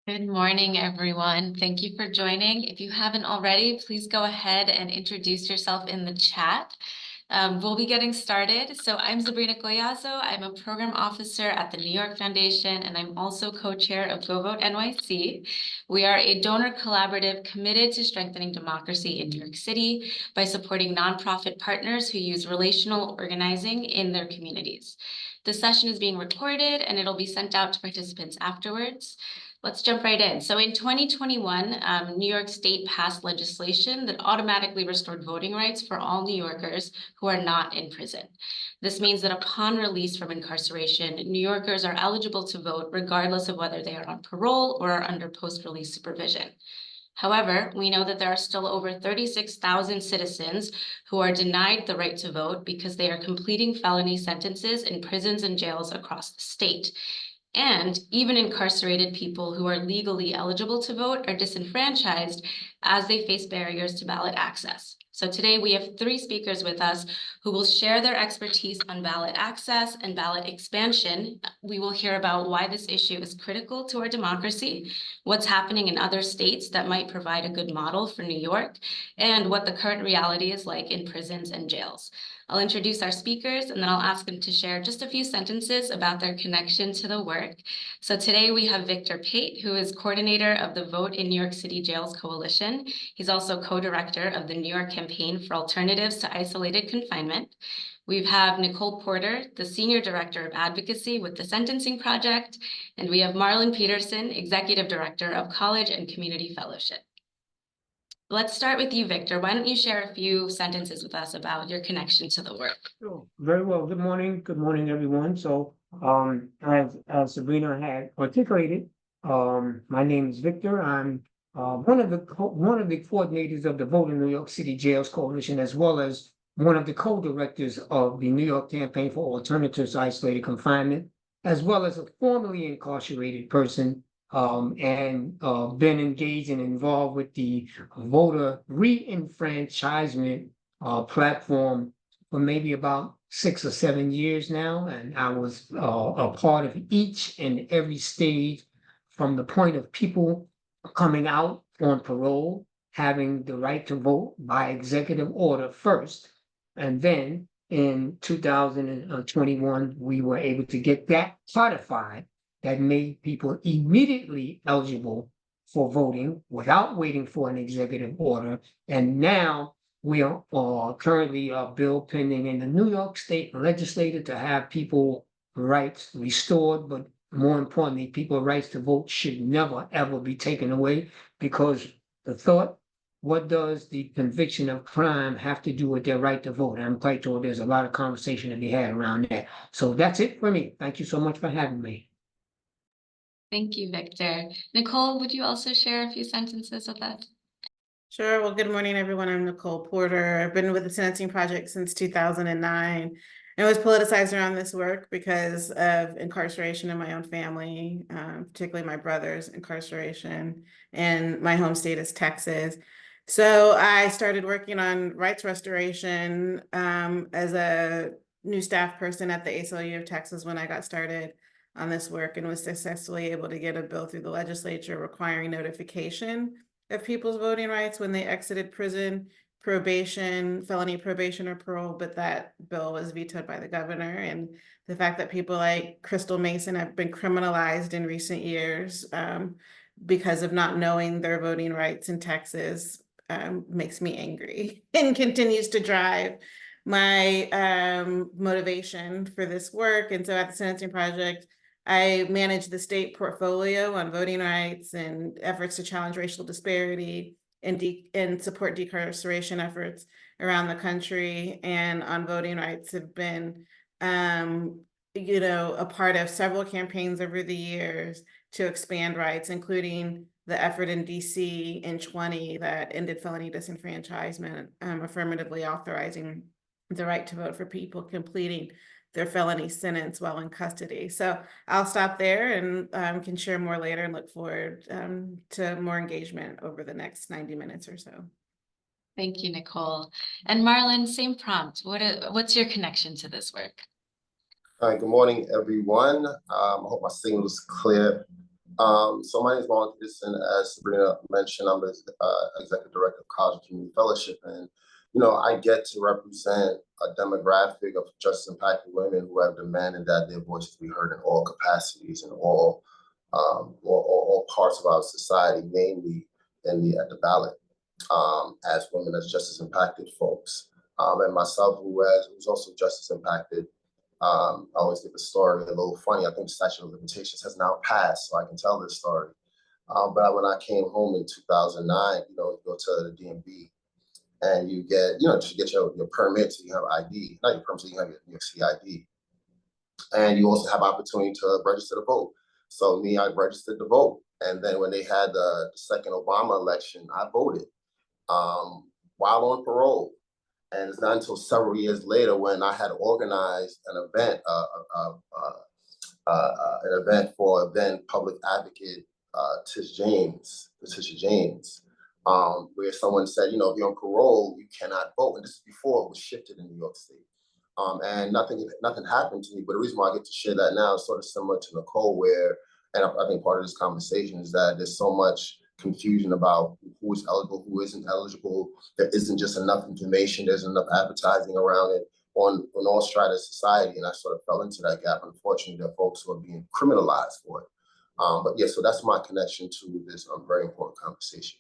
Good morning, everyone. Thank you for joining. If you haven't already, please go ahead and introduce yourself in the chat. We'll be getting started. So I'm Zabrina Collazo. I'm a program officer at the New York Foundation, and I'm also co-chair of GoVoteNYC. We are a donor collaborative committed to strengthening democracy in New York City by supporting nonprofit partners who use relational organizing in their communities. The session is being recorded and it'll be sent out to participants afterwards. Let's jump right in. So in 2021, New York State passed legislation that automatically restored voting rights for all New Yorkers who are not in prison. This means that upon release from incarceration, New Yorkers are eligible to vote regardless of whether they are on parole or are under post-release supervision. However, we know that there are still over 36,000 citizens who are denied the right to vote because they are completing felony sentences in prisons and jails across the state. And even incarcerated people who are legally eligible to vote are disenfranchised as they face barriers to ballot access. So today we have 3 speakers with us who will share their expertise on ballot access and ballot expansion. We will hear about why this issue is critical to our democracy, what's happening in other states that might provide a good model for New York, and what the current reality is like in prisons and jails. I'll introduce our speakers and then I'll ask them to share just a few sentences about their connection to the work. So today we have Victor Pate, who is coordinator of the Vote in New York City Jails Coalition. He's also co-director of the New York Campaign for Alternatives to Isolated Confinement. We have Nicole Porter, the Senior Director of Advocacy with the Sentencing Project. And we have Marlon Peterson, Executive Director of College and Community Fellowship. Let's start with you, Victor. Why don't you share a few sentences with us about your connection to the work? Sure. Very well. Good morning. Good morning, everyone. So, as Sabrina had articulated, my name is Victor. I'm one of the coordinators of the Vote in New York City Jails Coalition, as well as one of the co-directors of the New York Campaign for Alternatives to Isolated Confinement, as well as a formerly incarcerated person, and been engaged and involved with the voter re-enfranchisement platform for maybe about 6 or 7 years now. And I was a part of each and every stage, from the point of people coming out on parole, having the right to vote by executive order first. And then in 2021, we were able to get that codified. That made people immediately eligible for voting without waiting for an executive order. And now we are currently a bill pending in the New York State Legislature to have people rights restored, but more importantly, people's rights to vote should never, ever be taken away, because the thought, what does the conviction of crime have to do with their right to vote? I'm quite sure there's a lot of conversation to be had around that. So that's it for me. Thank you so much for having me. Thank you, Victor. Nicole, would you also share a few sentences with us? Sure. Well, good morning, everyone. I'm Nicole Porter. I've been with the Sentencing Project since 2009. And was politicized around this work because of incarceration in my own family, particularly my brother's incarceration in my home state is Texas. So I started working on rights restoration as a new staff person at the ACLU of Texas when I got started on this work, and was successfully able to get a bill through the legislature requiring notification of people's voting rights when they exited prison, probation, felony probation, or parole. But that bill was vetoed by the governor. And the fact that people like Crystal Mason have been criminalized in recent years because of not knowing their voting rights in Texas makes me angry and continues to drive my motivation for this work. And so at the Sentencing Project, I manage the state portfolio on voting rights and efforts to challenge racial disparity and support decarceration efforts around the country. And on voting rights have been, a part of several campaigns over the years to expand rights, including the effort in DC in 2020 that ended felony disenfranchisement, affirmatively authorizing the right to vote for people completing their felony sentence while in custody. So I'll stop there and can share more later, and look forward to more engagement over the next 90 minutes or so. Thank you, Nicole. And Marlon, same prompt. What's your connection to this work? Hi, good morning, everyone. I hope my signal is clear. So my name is Marlon Peterson. As Zabrina mentioned, I'm the executive director of College and Community Fellowship, and I get to represent a demographic of justice impacted women who have demanded that their voices be heard in all capacities and all parts of our society, namely at the ballot, as women, as justice impacted folks, and myself, who's also justice impacted. I always give the story a little funny. I think the statute of limitations has now passed, so I can tell this story. But when I came home in 2009, you go to the DMV and you get, to get your permit, so you have ID, not your permit, so you have your CID. And you also have opportunity to register to vote. So I registered to vote. And then when they had the second Obama election, I voted while on parole. And it's not until several years later when I had organized an event, for then public advocate Patricia James, where someone said, if you're on parole, you cannot vote. And this is before it was shifted in New York State. And nothing happened to me. But the reason why I get to share that now is sort of similar to Nicole, and I think part of this conversation is that there's so much confusion about who is eligible, who isn't eligible. There isn't just enough information. There's enough advertising around it on all strata of society. And I sort of fell into that gap. Unfortunately, there are folks who are being criminalized for it. But yeah, so that's my connection to this very important conversation.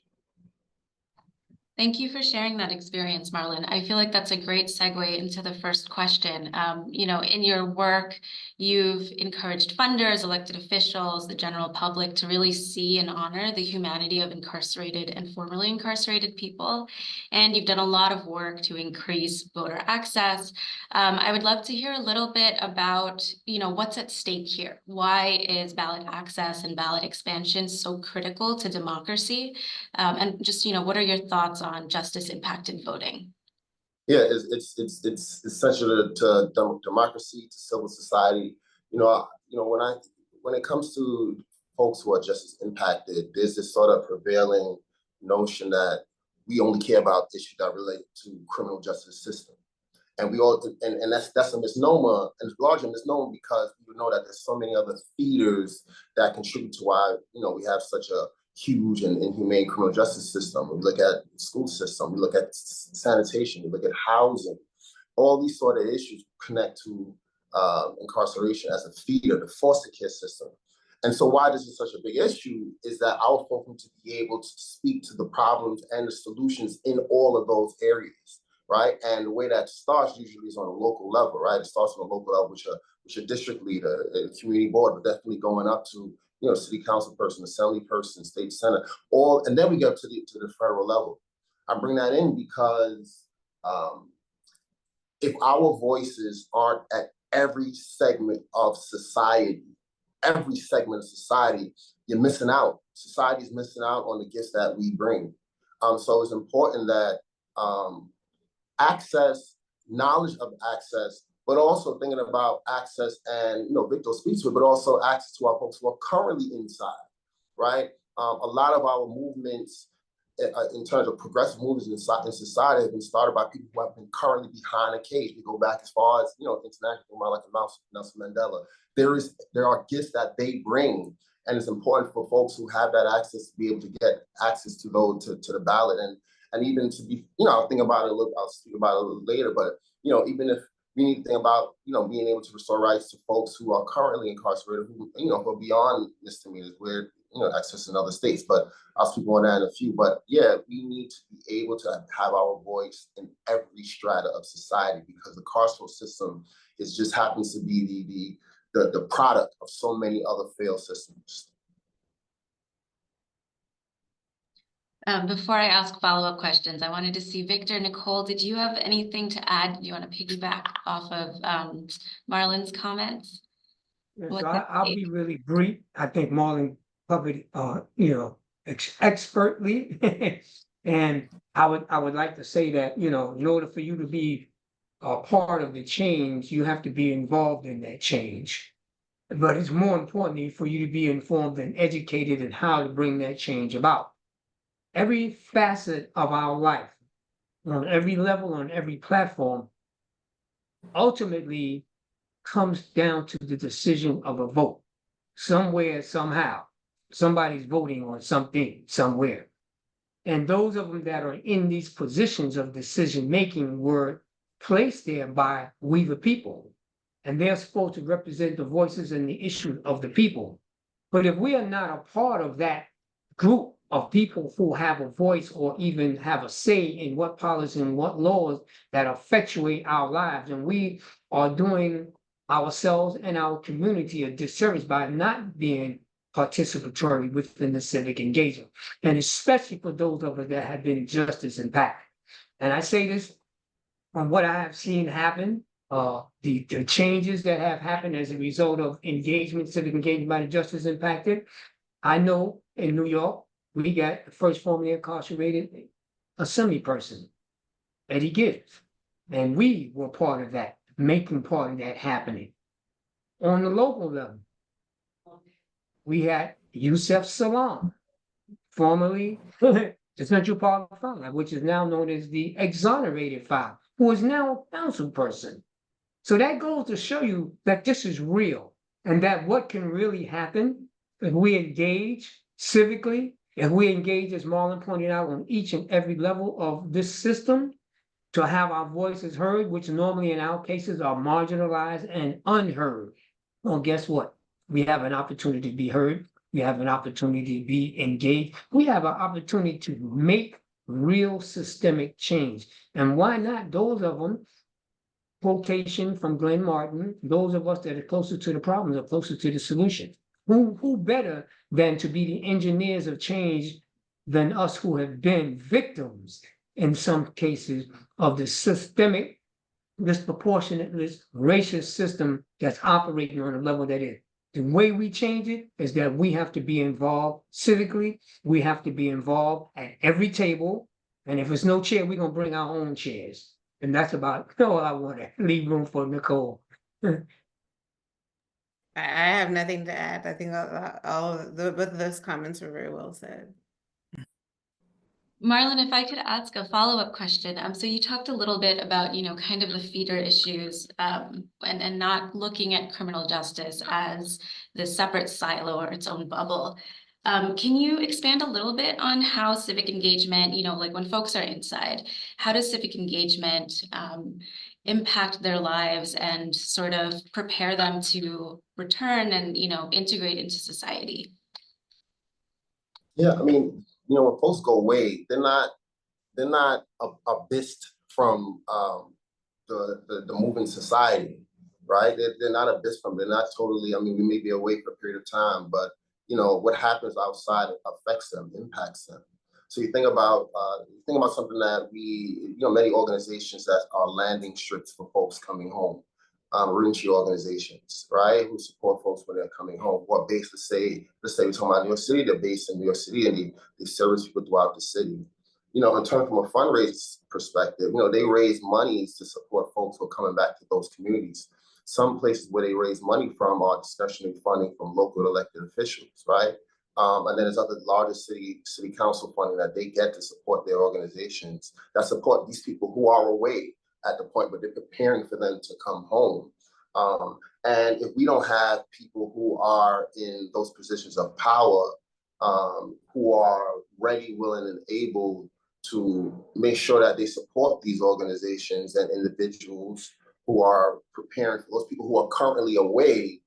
Thank you for sharing that experience, Marlon. I feel like that's a great segue into the first question. In your work, you've encouraged funders, elected officials, the general public to really see and honor the humanity of incarcerated and formerly incarcerated people. And you've done a lot of work to increase voter access. I would love to hear a little bit about, what's at stake here. Why is ballot access and ballot expansion so critical to democracy? And just, what are your thoughts on justice impacted voting? Yeah, it's essential to democracy, to civil society. When it comes to folks who are justice impacted, there's this sort of prevailing notion that we only care about issues that relate to criminal justice system. And we all, and that's a misnomer, and it's largely a misnomer because we know that there's so many other feeders that contribute to why we have such a huge and inhumane criminal justice system. We look at the school system, we look at sanitation, we look at housing. All these sort of issues connect to incarceration as a feeder, the foster care system. And so why this is such a big issue is that our folks need to be able to speak to the problems and the solutions in all of those areas, right? And the way that starts usually is on a local level, right? It starts on a local level, which a district leader, a community board, but definitely going up to city council person, assembly person, state senate, and then we get to the federal level. I bring that in because if our voices aren't at every segment of society, you're missing out. Society's missing out on the gifts that we bring. So it's important that access, knowledge of access, but also thinking about access and, Victor speaks to it, but also access to our folks who are currently inside, right? A lot of our movements in terms of progressive movements in society have been started by people who have been currently behind a cage. We go back as far as, international, like Nelson Mandela. There are gifts that they bring, and it's important for folks who have that access to be able to get access to the ballot and even to be, I'll think about it a little, I'll speak about it a little later, but, even if we need to think about, being able to restore rights to folks who are currently incarcerated, who are beyond misdemeanors, where, access in other states. But I'll speak on that in a few. But yeah, we need to be able to have our voice in every strata of society because the carceral system just happens to be the product of so many other failed systems. Before I ask follow-up questions, I wanted to see Victor, Nicole, did you have anything to add? Do you want to piggyback off of Marlon's comments? Yeah, so I'll be really brief. I think Marlon covered, expertly. And I would like to say that, in order for you to be a part of the change, you have to be involved in that change. But it's more importantly for you to be informed and educated in how to bring that change about. Every facet of our life, on every level, on every platform, ultimately comes down to the decision of a vote, somewhere, somehow. somebody's voting on something somewhere. And those of them that are in these positions of decision-making were placed there by we the people. And they're supposed to represent the voices and the issues of the people. But if we are not a part of that group of people who have a voice or even have a say in what policy and what laws that effectuate our lives, and we are doing ourselves and our community a disservice by not being participatory within the civic engagement, and especially for those of us that have been justice impacted. And I say this from what I have seen happen, the changes that have happened as a result of engagement, civic engagement by the justice impacted. I know in New York, we got the first formerly incarcerated assembly person, Eddie Gibbs. And we were part of that, making part of that happening. On the local level, we had Yusef Salam, formerly the Central Park Five, which is now known as the Exonerated Five, who is now a council person. So that goes to show you that this is real and that what can really happen if we engage civically, if we engage, as Marlon pointed out, on each and every level of this system to have our voices heard, which normally in our cases are marginalized and unheard. Well, guess what? We have an opportunity to be heard. We have an opportunity to be engaged. We have an opportunity to make real systemic change. And why not those of them? Quotation from Glenn Martin, those of us that are closer to the problems are closer to the solution. Who better than to be the engineers of change than us who have been victims in some cases of the systemic, disproportionate, racist system that's operating on a level that is. The way we change it is that we have to be involved civically. We have to be involved at every table. And if it's no chair, we're going to bring our own chairs. And that's about all I want to leave room for Nicole. I have nothing to add. I think both of those comments were very well said. Marlon, if I could ask a follow-up question. So you talked a little bit about, kind of the feeder issues, and not looking at criminal justice as the separate silo or its own bubble. Can you expand a little bit on how civic engagement, like when folks are inside, how does civic engagement impact their lives and sort of prepare them to return and, integrate into society? Yeah, I mean, when folks go away, they're not abyssed from the moving society, right? They're not abyssed from. They're not totally. I mean, we may be away for a period of time, but what happens outside affects them, impacts them. So you think about something that we, many organizations that are landing strips for folks coming home. Reentry organizations, right, who support folks when they're coming home. What base let's say we're talking about New York City, they're based in New York City and they service people throughout the city. In terms from a fundraising perspective, they raise monies to support folks who are coming back to those communities. Some places where they raise money from are discretionary funding from local elected officials, right? And then there's other larger city council funding that they get to support their organizations that support these people who are away at the point where they're preparing for them to come home. And if we don't have people who are in those positions of power, who are ready, willing, and able to make sure that they support these organizations and individuals who are preparing for those people who are currently away,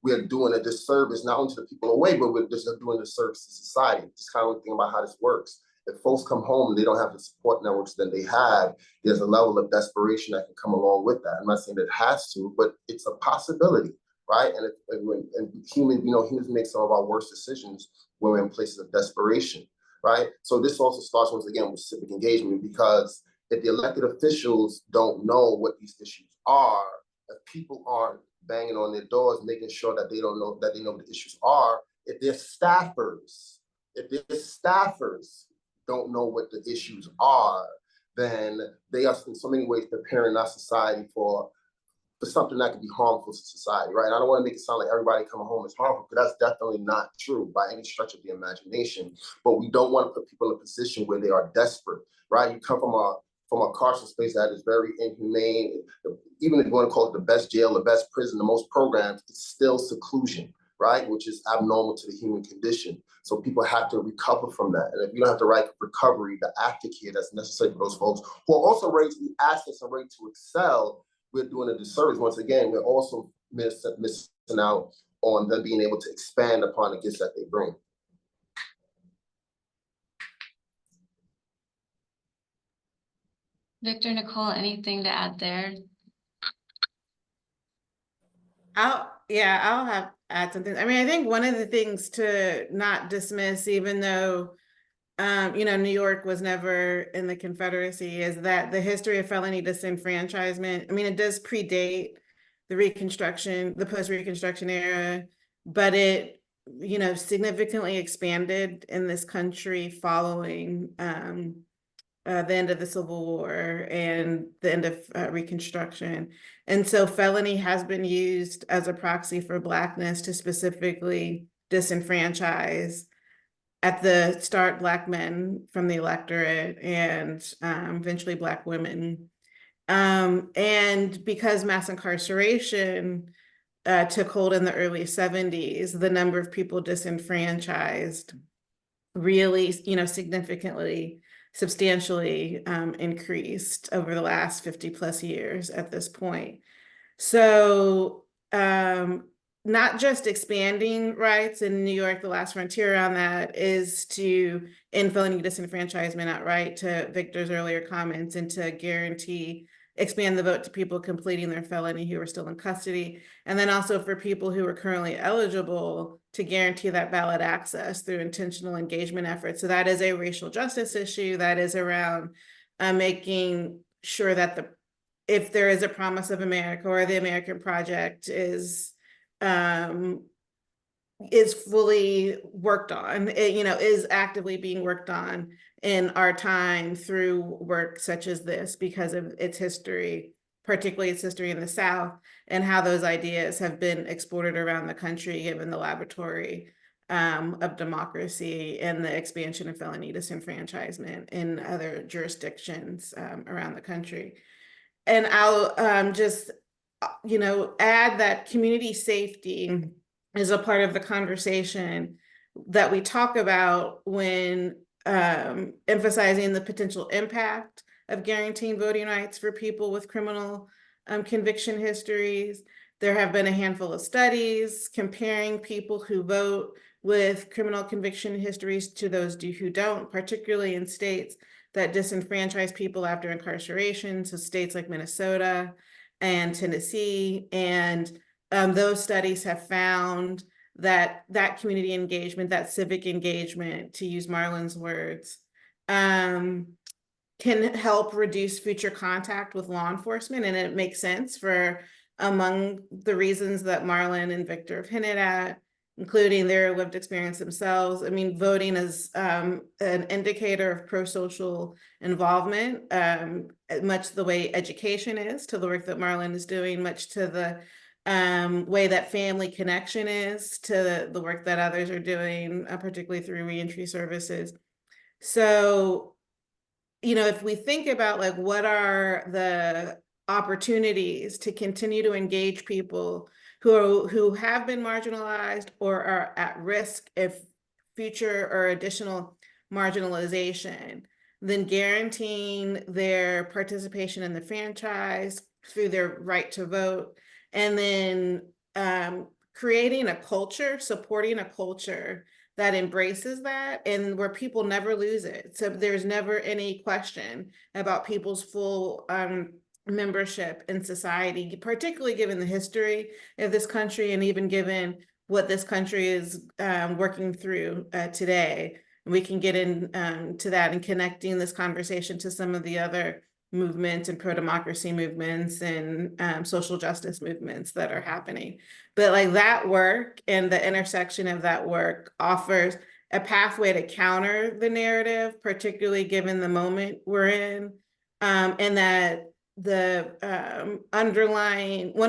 we're doing a disservice not only to the people away, but we're just doing a disservice to society. Just kind of thinking about how this works. If folks come home and they don't have the support networks that they have, there's a level of desperation that can come along with that. I'm not saying that it has to, but it's a possibility, right? And humans make some of our worst decisions when we're in places of desperation, right? So this also starts once again with civic engagement, because if the elected officials don't know what these issues are, if people aren't banging on their doors, making sure that they know what the issues are, if their staffers don't know what the issues are, then they are in so many ways preparing our society for something that could be harmful to society, right? And I don't want to make it sound like everybody coming home is harmful, because that's definitely not true by any stretch of the imagination. But we don't want to put people in a position where they are desperate, right? You come from a carceral space that is very inhumane. Even if you want to call it the best jail, the best prison, the most programs, it's still seclusion, right? Which is abnormal to the human condition. So people have to recover from that. And if you don't have the right recovery, the aftercare that's necessary for those folks who are also ready to be assets and ready to excel, we're doing a disservice. Once again, we're also missing out on them being able to expand upon the gifts that they bring. Victor, Nicole, anything to add there? I'll add something. I mean, I think one of the things to not dismiss, even though New York was never in the Confederacy, is that the history of felony disenfranchisement, I mean, it does predate the post-Reconstruction era, but it, significantly expanded in this country following the end of the Civil War and the end of Reconstruction. And so felony has been used as a proxy for Blackness to specifically disenfranchise, at the start, Black men from the electorate and eventually Black women. And because mass incarceration took hold in the early 70s, the number of people disenfranchised really, significantly, substantially increased over the last 50 plus years at this point. So not just expanding rights in New York, the last frontier on that is to end felony disenfranchisement outright, to Victor's earlier comments, and to expand the vote to people completing their felony who are still in custody. And then also for people who are currently eligible to guarantee that ballot access through intentional engagement efforts. So that is a racial justice issue that is around making sure that if there is a promise of America or the American project is fully worked on, is actively being worked on in our time through work such as this, because of its history, particularly its history in the South, and how those ideas have been exported around the country, given the laboratory of democracy and the expansion of felony disenfranchisement in other jurisdictions around the country. And I'll just add that community safety is a part of the conversation that we talk about when emphasizing the potential impact of guaranteeing voting rights for people with criminal conviction histories. There have been a handful of studies comparing people who vote with criminal conviction histories to those who don't, particularly in states that disenfranchise people after incarceration, so states like Minnesota and Tennessee. And those studies have found that community engagement, that civic engagement, to use Marlon's words, can help reduce future contact with law enforcement. And it makes sense for among the reasons that Marlon and Victor have hinted at, including their lived experience themselves. I mean, voting is an indicator of pro-social involvement, much the way education is, to the work that Marlon is doing, much to the way that family connection is, to the work that others are doing, particularly through reentry services. So, if we think about what are the opportunities to continue to engage people who have been marginalized or are at risk of future or additional marginalization, then guaranteeing their participation in the franchise through their right to vote, and then creating a culture, supporting a culture that embraces that, and where people never lose it. So there's never any question about people's full membership in society, particularly given the history of this country, and even given what this country is working through today. And we can get into that and connecting this conversation to some of the other movements and pro-democracy movements and social justice movements that are happening. But that work and the intersection of that work offers a pathway to counter the narrative, particularly given the moment we're in, and that one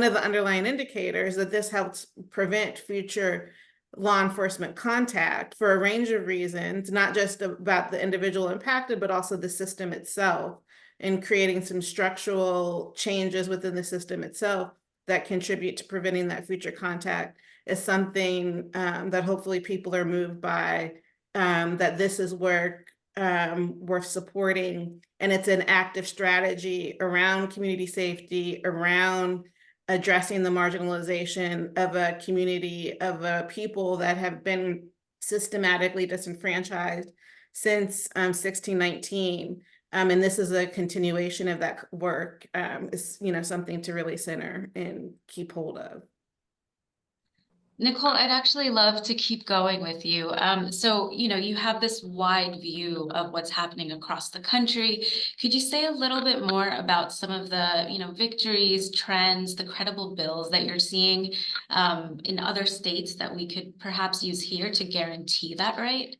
of the underlying indicators that this helps prevent future law enforcement contact for a range of reasons, not just about the individual impacted, but also the system itself, and creating some structural changes within the system itself, that contribute to preventing that future contact is something that hopefully people are moved by, that this is work worth supporting. And it's an active strategy around community safety, around addressing the marginalization of a community of people that have been systematically disenfranchised since 1619. And this is a continuation of that work. Is, you know, something to really center and keep hold of. Nicole, I'd actually love to keep going with you. So, you know, you have this wide view of what's happening across the country. Could you say a little bit more about some of the, you know, victories, trends, the credible bills that you're seeing in other states that we could perhaps use here to guarantee that right?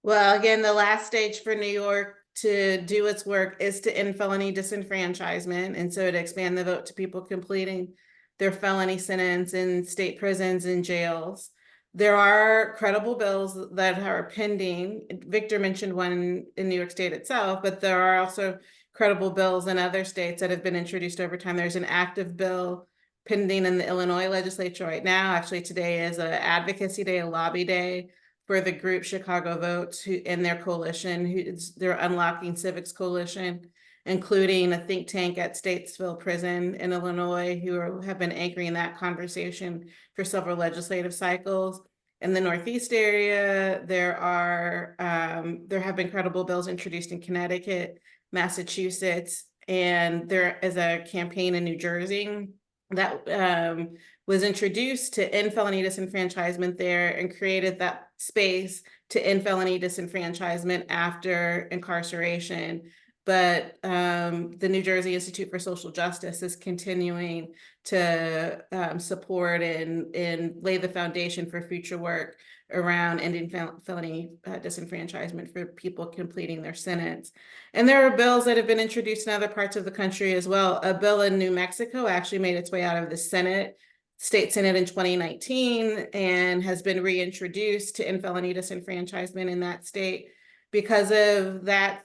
Well, again, the last stage for New York to do its work is to end felony disenfranchisement. And so to expand the vote to people completing their felony sentence in state prisons and jails. There are credible bills that are pending. Victor mentioned one in New York State itself, but there are also credible bills in other states that have been introduced over time. There's an active bill pending in the Illinois legislature right now. Actually, today is an advocacy day, a lobby day for the group Chicago Votes, who in their coalition, their Unlocking Civics Coalition, including a think tank at Statesville Prison in Illinois, who have been anchoring that conversation for several legislative cycles. In the Northeast area, there have been credible bills introduced in Connecticut, Massachusetts, and there is a campaign in New Jersey that was introduced to end felony disenfranchisement there and created that space to end felony disenfranchisement after incarceration. But the New Jersey Institute for Social Justice is continuing to support and lay the foundation for future work around ending felony disenfranchisement for people completing their sentence. And there are bills that have been introduced in other parts of the country as well. A bill in New Mexico actually made its way out of the State Senate in 2019 and has been reintroduced to end felony disenfranchisement in that state because of that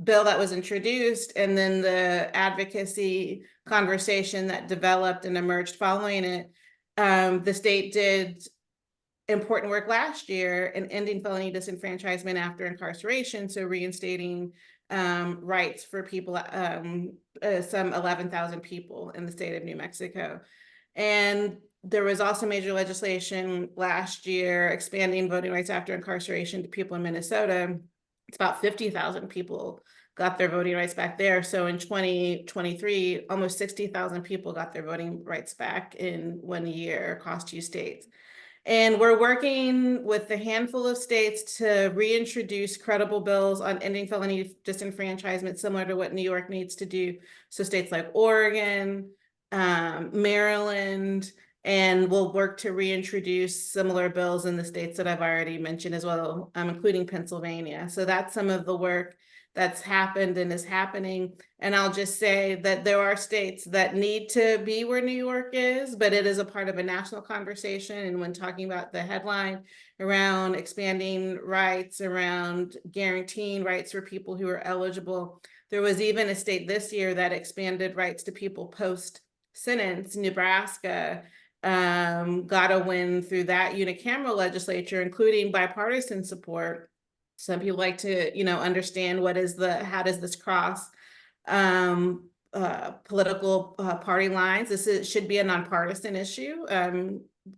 bill that was introduced, and then the advocacy conversation that developed and emerged following it. The state did important work last year in ending felony disenfranchisement after incarceration, so reinstating rights for people, some 11,000 people in the state of New Mexico. And there was also major legislation last year expanding voting rights after incarceration to people in Minnesota. It's about 50,000 people got their voting rights back there. So in 2023, almost 60,000 people got their voting rights back in 1 year across 2 states. And we're working with a handful of states to reintroduce credible bills on ending felony disenfranchisement, similar to what New York needs to do. So states like Oregon, Maryland, and we'll work to reintroduce similar bills in the states that I've already mentioned as well, including Pennsylvania. So that's some of the work that's happened and is happening. And I'll just say that there are states that need to be where New York is, but it is a part of a national conversation. And when talking about the headline around expanding rights, around guaranteeing rights for people who are eligible, there was even a state this year that expanded rights to people post-sentence. Nebraska got a win through that unicameral legislature, including bipartisan support. Some people like to, you know, understand how does this cross political party lines. Should be a nonpartisan issue.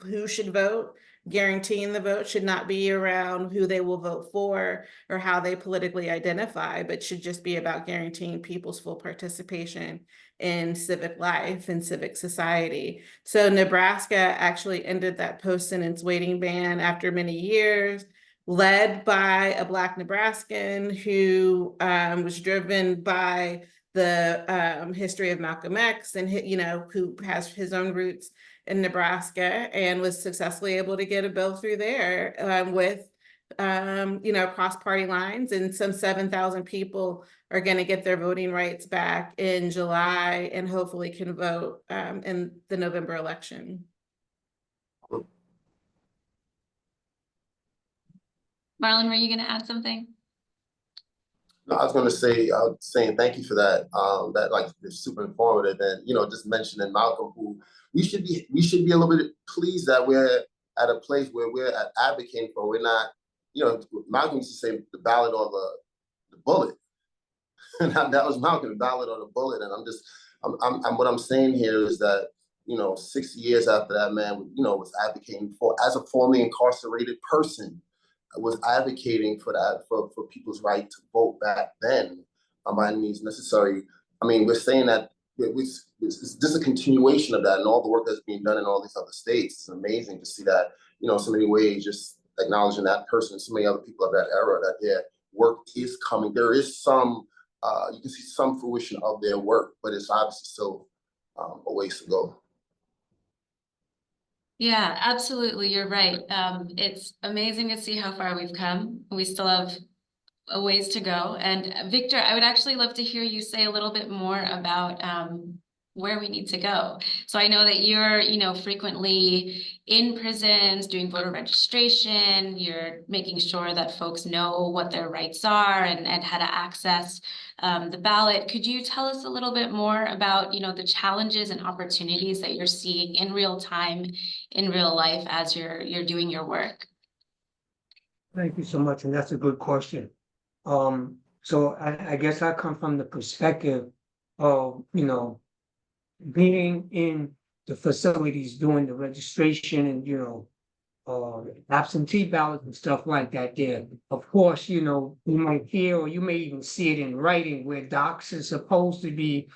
Who should vote? Guaranteeing the vote should not be around who they will vote for or how they politically identify, but should just be about guaranteeing people's full participation in civic life and civic society. So Nebraska actually ended that post-sentence waiting ban after many years, led by a Black Nebraskan who was driven by the history of Malcolm X and, you know, who has his own roots in Nebraska and was successfully able to get a bill through there with, you know, cross-party lines, and some 7,000 people are going to get their voting rights back in July and hopefully can vote in the November election. Marlon, were you going to add something? I was gonna say, saying thank you for that. That like is super informative, and just mentioning Malcolm, who we should be a little bit pleased that we're at a place where we're advocating for. We're not, Malcolm used to say the ballot or the bullet, and that was Malcolm, the ballot or the bullet. And what I'm saying here is that 60 years after that man, was advocating for, as a formerly incarcerated person, was advocating for that, for people's right to vote back then, by any means necessary. I mean, we're saying that this is a continuation of that, and all the work that's being done in all these other states. It's amazing to see that, so many ways, just acknowledging that person and so many other people of that era, that their work is coming. There is some, you can see some fruition of their work, but it's obviously still a ways to go. Yeah, absolutely. You're right. It's amazing to see how far we've come. We still have a ways to go. And Victor, I would actually love to hear you say a little bit more about where we need to go. So I know that you're, frequently in prisons doing voter registration. You're making sure that folks know what their rights are and how to access the ballot. Could you tell us a little bit more about, the challenges and opportunities that you're seeing in real time, in real life, as you're doing your work? Thank you so much, and that's a good question. So I guess I come from the perspective of, being in the facilities doing the registration and, absentee ballots and stuff like that there. Of course, you might hear, or you may even see it in writing, where docs is supposed to be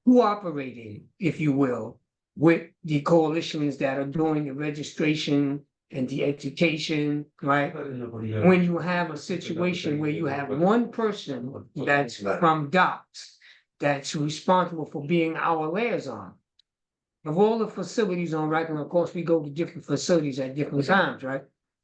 cooperating, if you will, with the coalitions that are doing the registration and the education, right? When you have a situation where you have one person that's from docs that's responsible for being our liaison. Of all the facilities on record, of course, we go to different facilities at different times, right?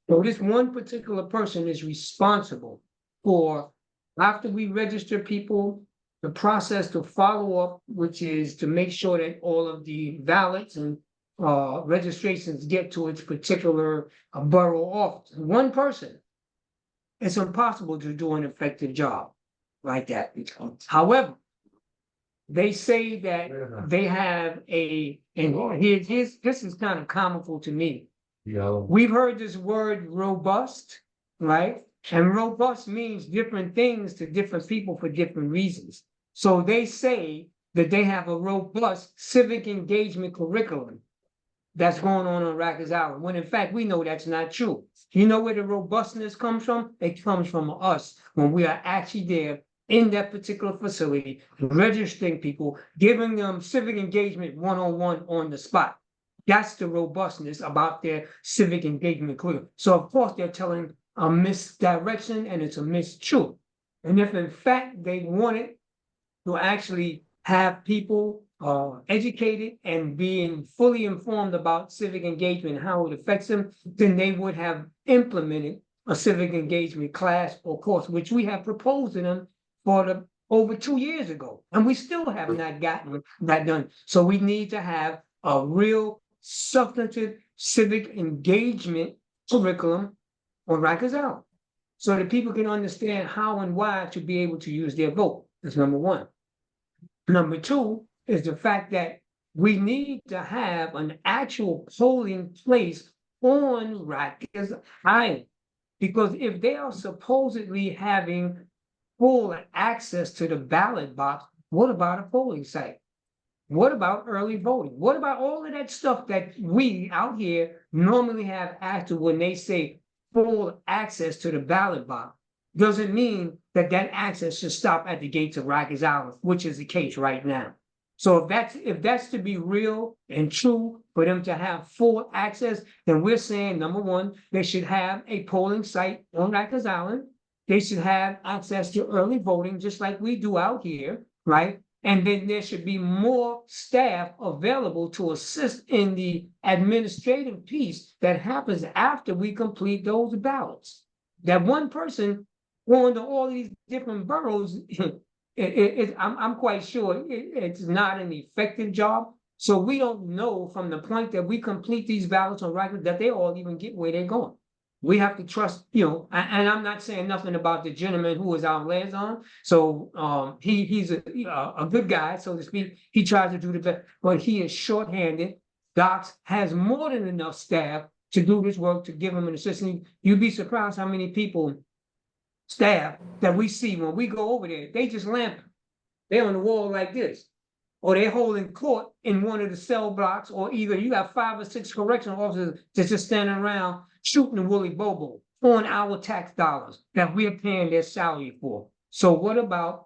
So this one particular person is responsible for, after we register people, the process to follow up, which is to make sure that all of the ballots and registrations get to its particular borough office. One person, it's impossible to do an effective job like that. However, they say that they have and this is kind of comical to me. We've heard this word robust, right? And robust means different things to different people for different reasons. So they say that they have a robust civic engagement curriculum that's going on Rikers Island, when in fact we know that's not true. You know where the robustness comes from? It comes from us when we are actually there in that particular facility, registering people, giving them civic engagement one-on-one on the spot. That's the robustness about their civic engagement curriculum. So of course they're telling a misdirection and it's a mistruth. And if in fact they wanted to actually have people educated and being fully informed about civic engagement and how it affects them, then they would have implemented a civic engagement class or course, which we have proposed to them for over 2 years ago. And we still have not gotten that done. So we need to have a real substantive civic engagement curriculum on Rikers Island, so that people can understand how and why to be able to use their vote. That's number one. Number two is the fact that we need to have an actual polling place on Rikers Island. Because if they are supposedly having full access to the ballot box, what about a polling site? What about early voting? What about all of that stuff that we out here normally have access when they say full access to the ballot box? Doesn't mean that access should stop at the gates of Rikers Island, which is the case right now. So if that's to be real and true for them to have full access, then we're saying, number one, they should have a polling site on Rikers Island. They should have access to early voting, just like we do out here, right? And then there should be more staff available to assist in the administrative piece that happens after we complete those ballots. That one person going to all these different boroughs, I'm quite sure it's not an effective job. So we don't know from the point that we complete these ballots on record that they all even get where they're going. We have to trust, and I'm not saying nothing about the gentleman who was our liaison. So he's a good guy, so to speak. He tries to do the best, but he is shorthanded. Docs has more than enough staff to do this work, to give him an assistant. You'd be surprised how many people, staff, that we see when we go over there. They just lamping. They're on the wall like this. Or they're holding court in one of the cell blocks, or either you have 5 or 6 correctional officers that's just standing around shooting the woolly bobo on our tax dollars that we're paying their salary for. So what about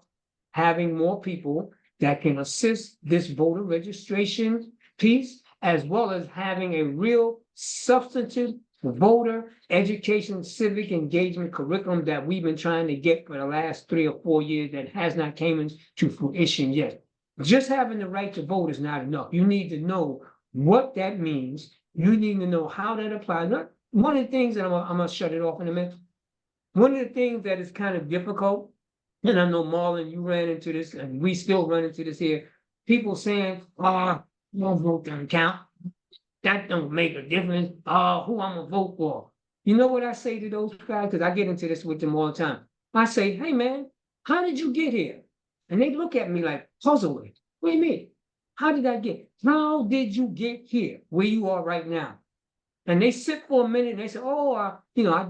having more people that can assist this voter registration piece, as well as having a real substantive voter education, civic engagement curriculum that we've been trying to get for the last 3 or 4 years that has not came into fruition yet. Just having the right to vote is not enough. You need to know what that means. You need to know how that applies. One of the things, and I'm gonna shut it off in a minute. One of the things that is kind of difficult, and I know Marlon, you ran into this, and we still run into this here. People saying, no vote doesn't count. That don't make a difference. Who I'm gonna vote for? You know what I say to those guys? Because I get into this with them all the time. I say, hey man, how did you get here? And they look at me like puzzled. What do you mean? How did I get? How did you get here where you are right now? And they sit for a minute and they say, I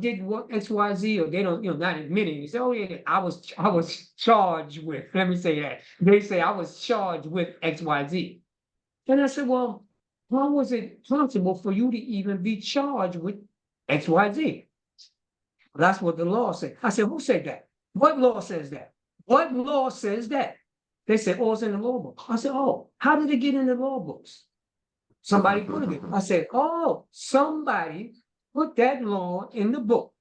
did what XYZ, or they don't, not admitting. They say, oh yeah, I was charged with, let me say that. They say I was charged with XYZ. And I said, well, how was it possible for you to even be charged with XYZ? That's what the law said. I said, who said that? What law says that? What law says that? They said, it's in the law book. I said, how did it get in the law books? Somebody put it. I said, somebody put that law in the book.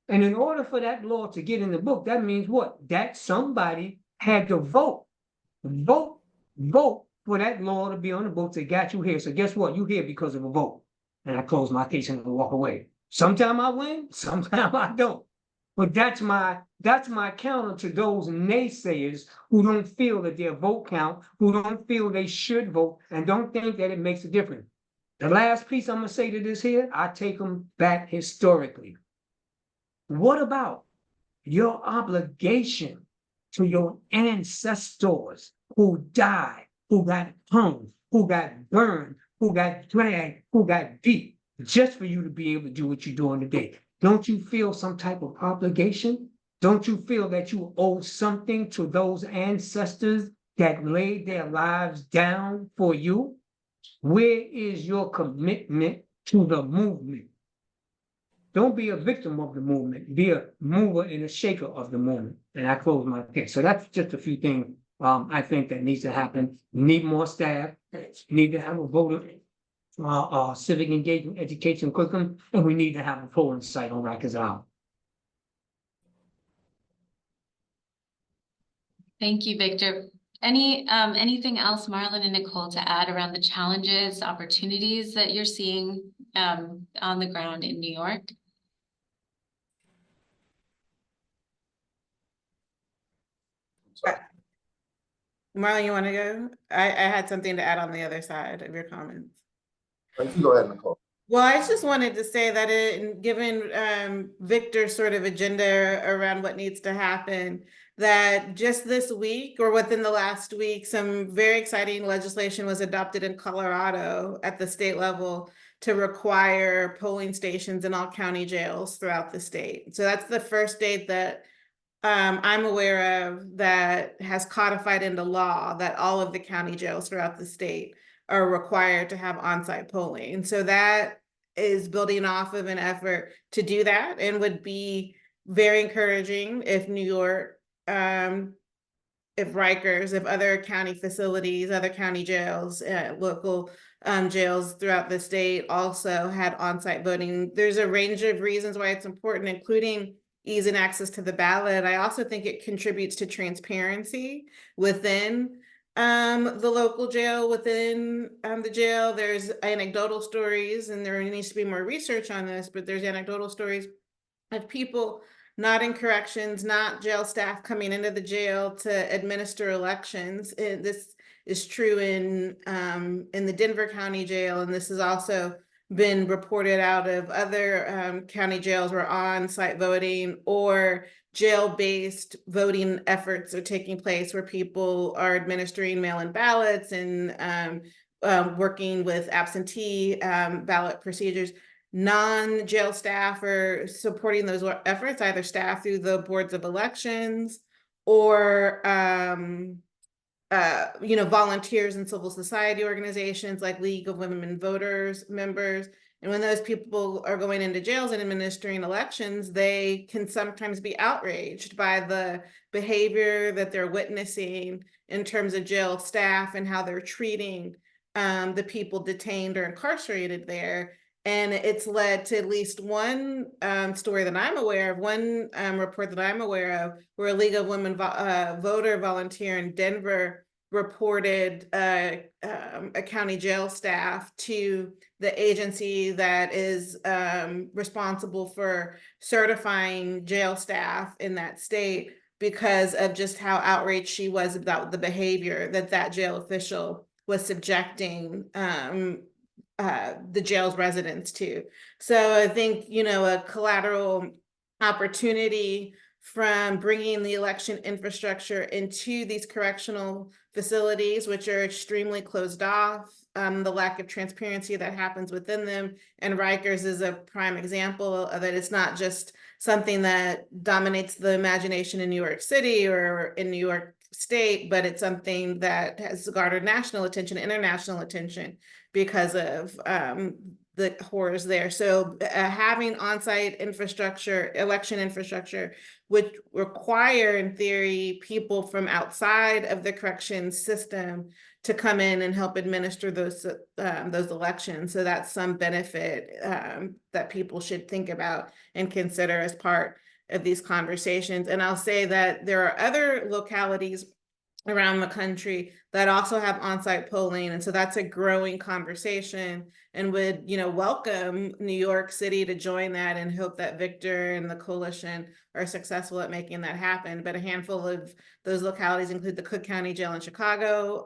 And in order for that law to get in the book, that means what? That somebody had to vote for that law to be on the books that got you here. So guess what? You here because of a vote. And I close my case and walk away. Sometime I win, sometime I don't. But that's my counter to those naysayers who don't feel that their vote count, who don't feel they should vote, and don't think that it makes a difference. The last piece I'm gonna say to this here, I take them back historically. What about your obligation to your ancestors who died, who got hung, who got burned, who got dragged, who got beat, just for you to be able to do what you're doing today? Don't you feel some type of obligation? Don't you feel that you owe something to those ancestors that laid their lives down for you? Where is your commitment to the movement? Don't be a victim of the movement. Be a mover and a shaker of the movement. And I close my case. So that's just a few things I think that needs to happen. Need more staff. Need to have a voter civic engagement education curriculum, and we need to have a polling site on Rikers Island. Thank you, Victor. Anything else, Marlon and Nicole, to add around the challenges, opportunities that you're seeing on the ground in New York? Marlon, you want to go? I had something to add on the other side of your comments. You can go ahead, Nicole. Well, I just wanted to say that given Victor's sort of agenda around what needs to happen, that just this week or within the last week, some very exciting legislation was adopted in Colorado at the state level to require polling stations in all county jails throughout the state. So that's the first state that I'm aware of that has codified into law that all of the county jails throughout the state are required to have on-site polling. And so that is building off of an effort to do that, and would be very encouraging if New York, if Rikers, if other county facilities, other county jails, local jails throughout the state also had on-site voting. There's a range of reasons why it's important, including ease and access to the ballot. I also think it contributes to transparency within the local jail, within the jail. There's anecdotal stories, and there needs to be more research on this, but there's anecdotal stories of people not in corrections, not jail staff coming into the jail to administer elections. This is true in the Denver County Jail, and this is also been reported out of other county jails where on-site voting or jail-based voting efforts are taking place where people are administering mail-in ballots and working with absentee ballot procedures. Non-jail staff are supporting those efforts, either staff through the boards of elections or volunteers in civil society organizations like League of Women Voters members. And when those people are going into jails and administering elections, they can sometimes be outraged by the behavior that they're witnessing in terms of jail staff and how they're treating the people detained or incarcerated there. And it's led to at least one story that I'm aware of, one report that I'm aware of, where a League of Women voter volunteer in Denver reported a county jail staff to the agency that is responsible for certifying jail staff in that state because of just how outraged she was about the behavior that jail official was subjecting the jail's residents to. So I think, a collateral opportunity from bringing the election infrastructure into these correctional facilities, which are extremely closed off, the lack of transparency that happens within them. And Rikers is a prime example of it. It's not just something that dominates the imagination in New York City or in New York State, but it's something that has garnered national attention, international attention because of the horrors there. So having on-site infrastructure, election infrastructure, would require, in theory, people from outside of the corrections system to come in and help administer those elections. So that's some benefit that people should think about and consider as part of these conversations. And I'll say that there are other localities around the country that also have on-site polling. And so that's a growing conversation and would, welcome New York City to join that and hope that Victor and the coalition are successful at making that happen. But a handful of those localities include the Cook County Jail in Chicago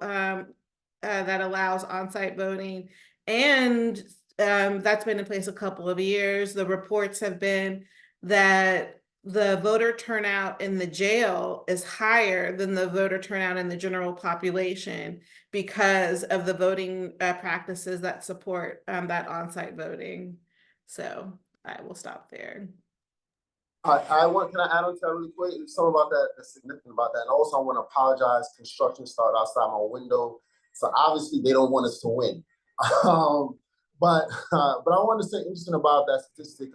that allows on-site voting. And that's been in place a couple of years. The reports have been that the voter turnout in the jail is higher than the voter turnout in the general population because of the voting practices that support that on-site voting. So I will stop there. Can I add on to that really quick? Something about that that's significant about that. And also I want to apologize. Construction started outside my window. So obviously they don't want us to win. But I want to say interesting about that statistic,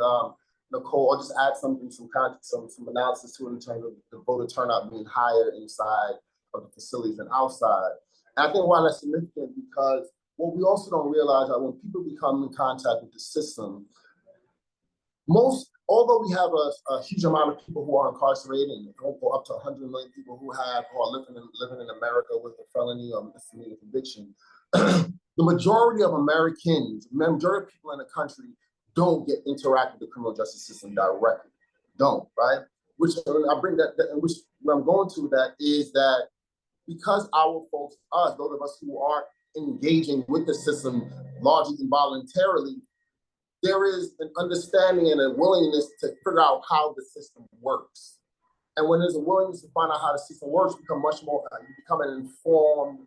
Nicole, I'll just add something, some analysis to it in terms of the voter turnout being higher inside of the facilities than outside. And I think why that's significant because what we also don't realize that when people become in contact with the system, although we have a huge amount of people who are incarcerated, and go up to 100 million people who are living in America with a felony or misdemeanor conviction, the majority of Americans, majority of people in the country don't interact with the criminal justice system directly. Don't, right? Which I bring that, and which where I'm going to that is that because our folks, those of us who are engaging with the system largely involuntarily, there is an understanding and a willingness to figure out how the system works. And when there's a willingness to find out how the system works, you become an informed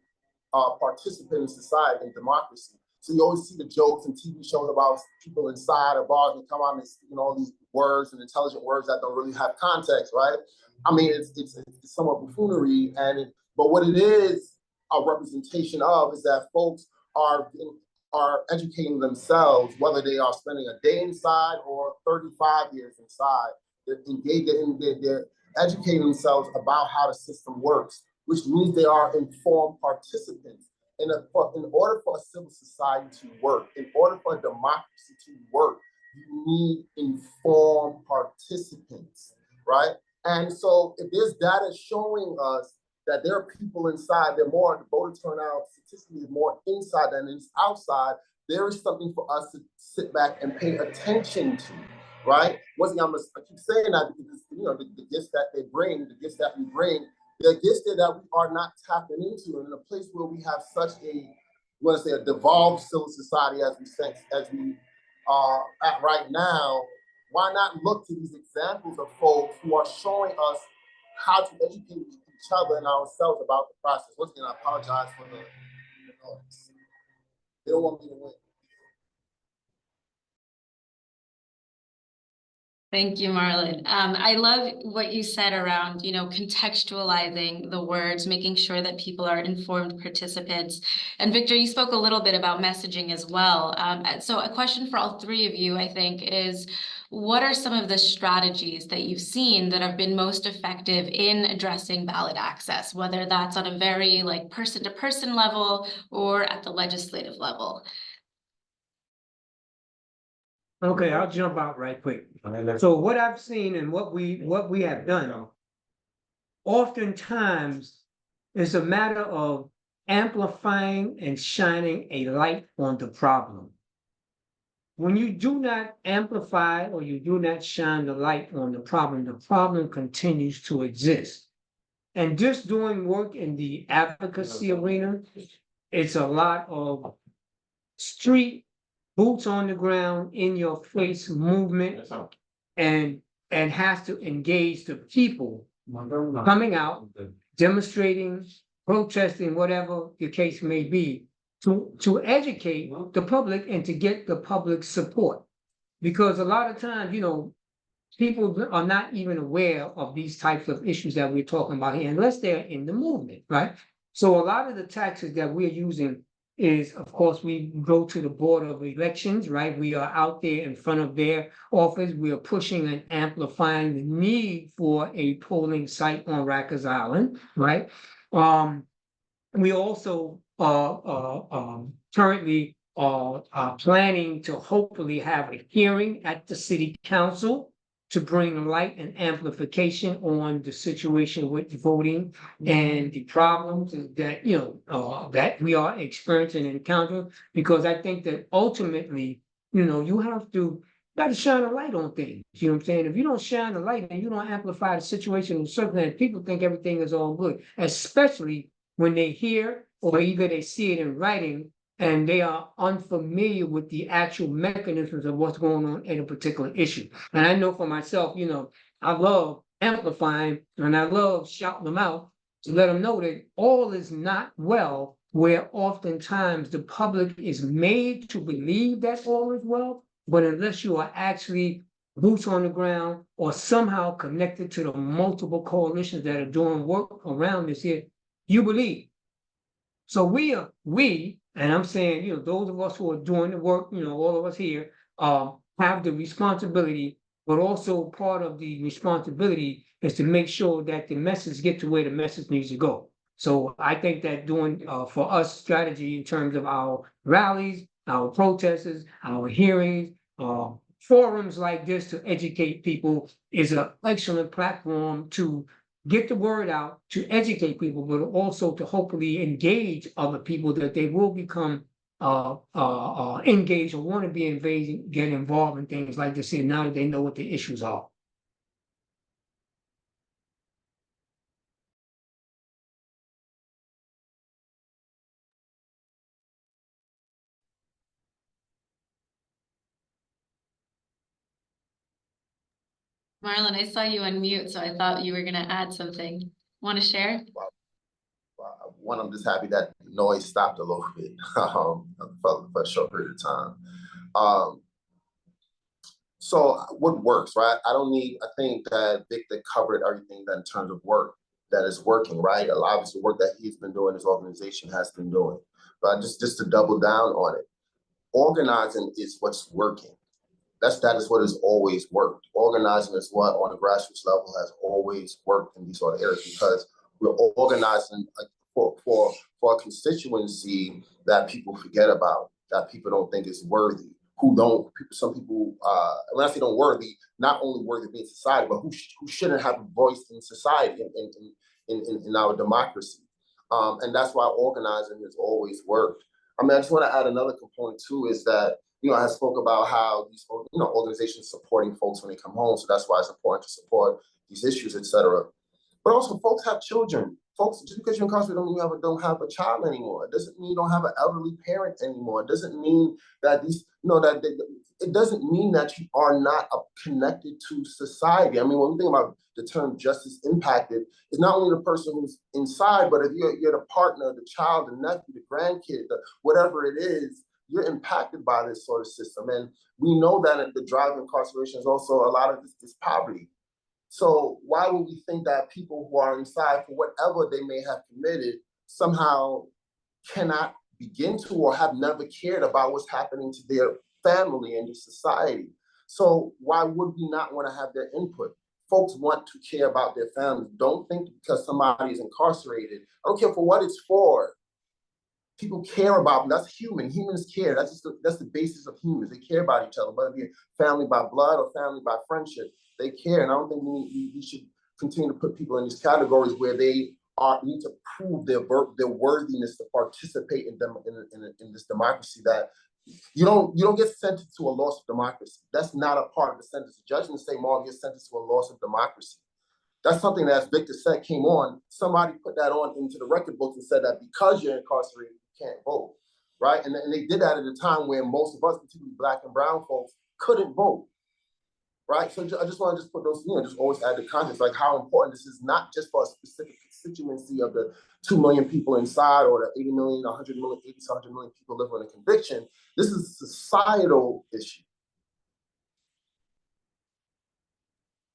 participant in society and democracy. So you always see the jokes and TV shows about people inside of bars and come out and all these words and intelligent words that don't really have context, right? I mean, it's somewhat buffoonery, but what it is a representation of is that folks are educating themselves, whether they are spending a day inside or 35 years inside. They're engaged they're educating themselves about how the system works, which means they are informed participants. In order for a civil society to work, in order for a democracy to work, you need informed participants, right? And so if there's data showing us that there are people inside, the voter turnout statistically is more inside than it's outside, there is something for us to sit back and pay attention to, right? Once again, I keep saying that because the gifts that they bring, the gifts that we bring, they're gifts that we are not tapping into. And in a place where we have such a devolved civil society as we at right now, why not look to these examples of folks who are showing us how to educate each other and ourselves about the process? Once again, I apologize for the noise. They don't want me to win. Thank you, Marlon. I love what you said around, contextualizing the words, making sure that people are informed participants. And Victor, you spoke a little bit about messaging as well. So a question for all three of you, I think, is what are some of the strategies that you've seen that have been most effective in addressing ballot access, whether that's on a very person-to-person level or at the legislative level? Okay, I'll jump out right quick. So what I've seen and what we have done, oftentimes it's a matter of amplifying and shining a light on the problem. When you do not amplify or you do not shine the light on the problem continues to exist. And just doing work in the advocacy arena, it's a lot of street, boots on the ground, in your face movement, and has to engage the people coming out, demonstrating, protesting, whatever the case may be, to educate the public and to get the public support. Because a lot of times, people are not even aware of these types of issues that we're talking about here unless they're in the movement, right? So a lot of the tactics that we're using is, of course, we go to the Board of Elections, right? We are out there in front of their office. We are pushing and amplifying the need for a polling site on Rikers Island, right? We also currently are planning to hopefully have a hearing at the City Council to bring light and amplification on the situation with voting and the problems that, that we are experiencing and encountering, because I think that ultimately, you have to shine a light on things. You know what I'm saying? If you don't shine a light and you don't amplify the situation and circumstance, people think everything is all good, especially when they hear or either they see it in writing and they are unfamiliar with the actual mechanisms of what's going on in a particular issue. And I know for myself, I love amplifying and I love shouting them out to let them know that all is not well, where oftentimes the public is made to believe that all is well, but unless you are actually boots on the ground or somehow connected to the multiple coalitions that are doing work around this here, you believe. So and I'm saying, those of us who are doing the work, all of us here, have the responsibility, but also part of the responsibility is to make sure that the message get to where the message needs to go. So I think that doing, for us, strategy in terms of our rallies, our protests, our hearings, forums like this to educate people is an excellent platform to get the word out, to educate people, but also to hopefully engage other people that they will become engaged or want to be engaged, get involved in things like this here now that they know what the issues are. Marlon, I saw you unmute, so I thought you were going to add something. Want to share? One, I'm just happy that the noise stopped a little bit for a short period of time. So what works, right? I think that Victor covered everything that in terms of work that is working, right? Obviously, the work that he's been doing, his organization has been doing. But just to double down on it, organizing is what's working. That is what has always worked. Organizing is what on a grassroots level has always worked in these sort of areas, because we're organizing for a constituency that people forget about, that people don't think is worthy, some people, when I say don't worthy, not only worthy of being society, but who shouldn't have a voice in society, in our democracy. And that's why organizing has always worked. I just want to add another component too, is that, I spoke about how these, organizations supporting folks when they come home. So that's why it's important to support these issues, et cetera. But also folks have children. Folks, just because you're incarcerated don't have a child anymore. It doesn't mean you don't have an elderly parent anymore. It doesn't mean that these, it doesn't mean that you are not connected to society. I mean, when we think about the term justice impacted, it's not only the person who's inside, but if you're the partner, the child, the nephew, the grandkid, whatever it is, you're impacted by this sort of system. And we know that the drive of incarceration is also a lot of this poverty. So why would we think that people who are inside for whatever they may have committed somehow cannot begin to or have never cared about what's happening to their family and their society? So why would we not want to have their input? Folks want to care about their families. Don't think because somebody is incarcerated, I don't care for what it's for. People care about them. That's human. Humans care. That's the basis of humans. They care about each other, whether it be family by blood or family by friendship. They care, and I don't think we should continue to put people in these categories where they need to prove their worthiness to participate in this democracy. That you don't get sentenced to a loss of democracy. That's not a part of the sentence. The judge didn't say Marlon gets sentenced to a loss of democracy. That's something that, as Victor said, came on. Somebody put that on into the record books and said that because you're incarcerated, you can't vote, right? And they did that at a time where most of us, particularly Black and brown folks, couldn't vote, right? So I just want to put those, just always add the context, like how important this is, not just for a specific constituency of the 2 million people inside or the 80 million, 100 million, 80 to 100 million people living in a conviction. This is a societal issue.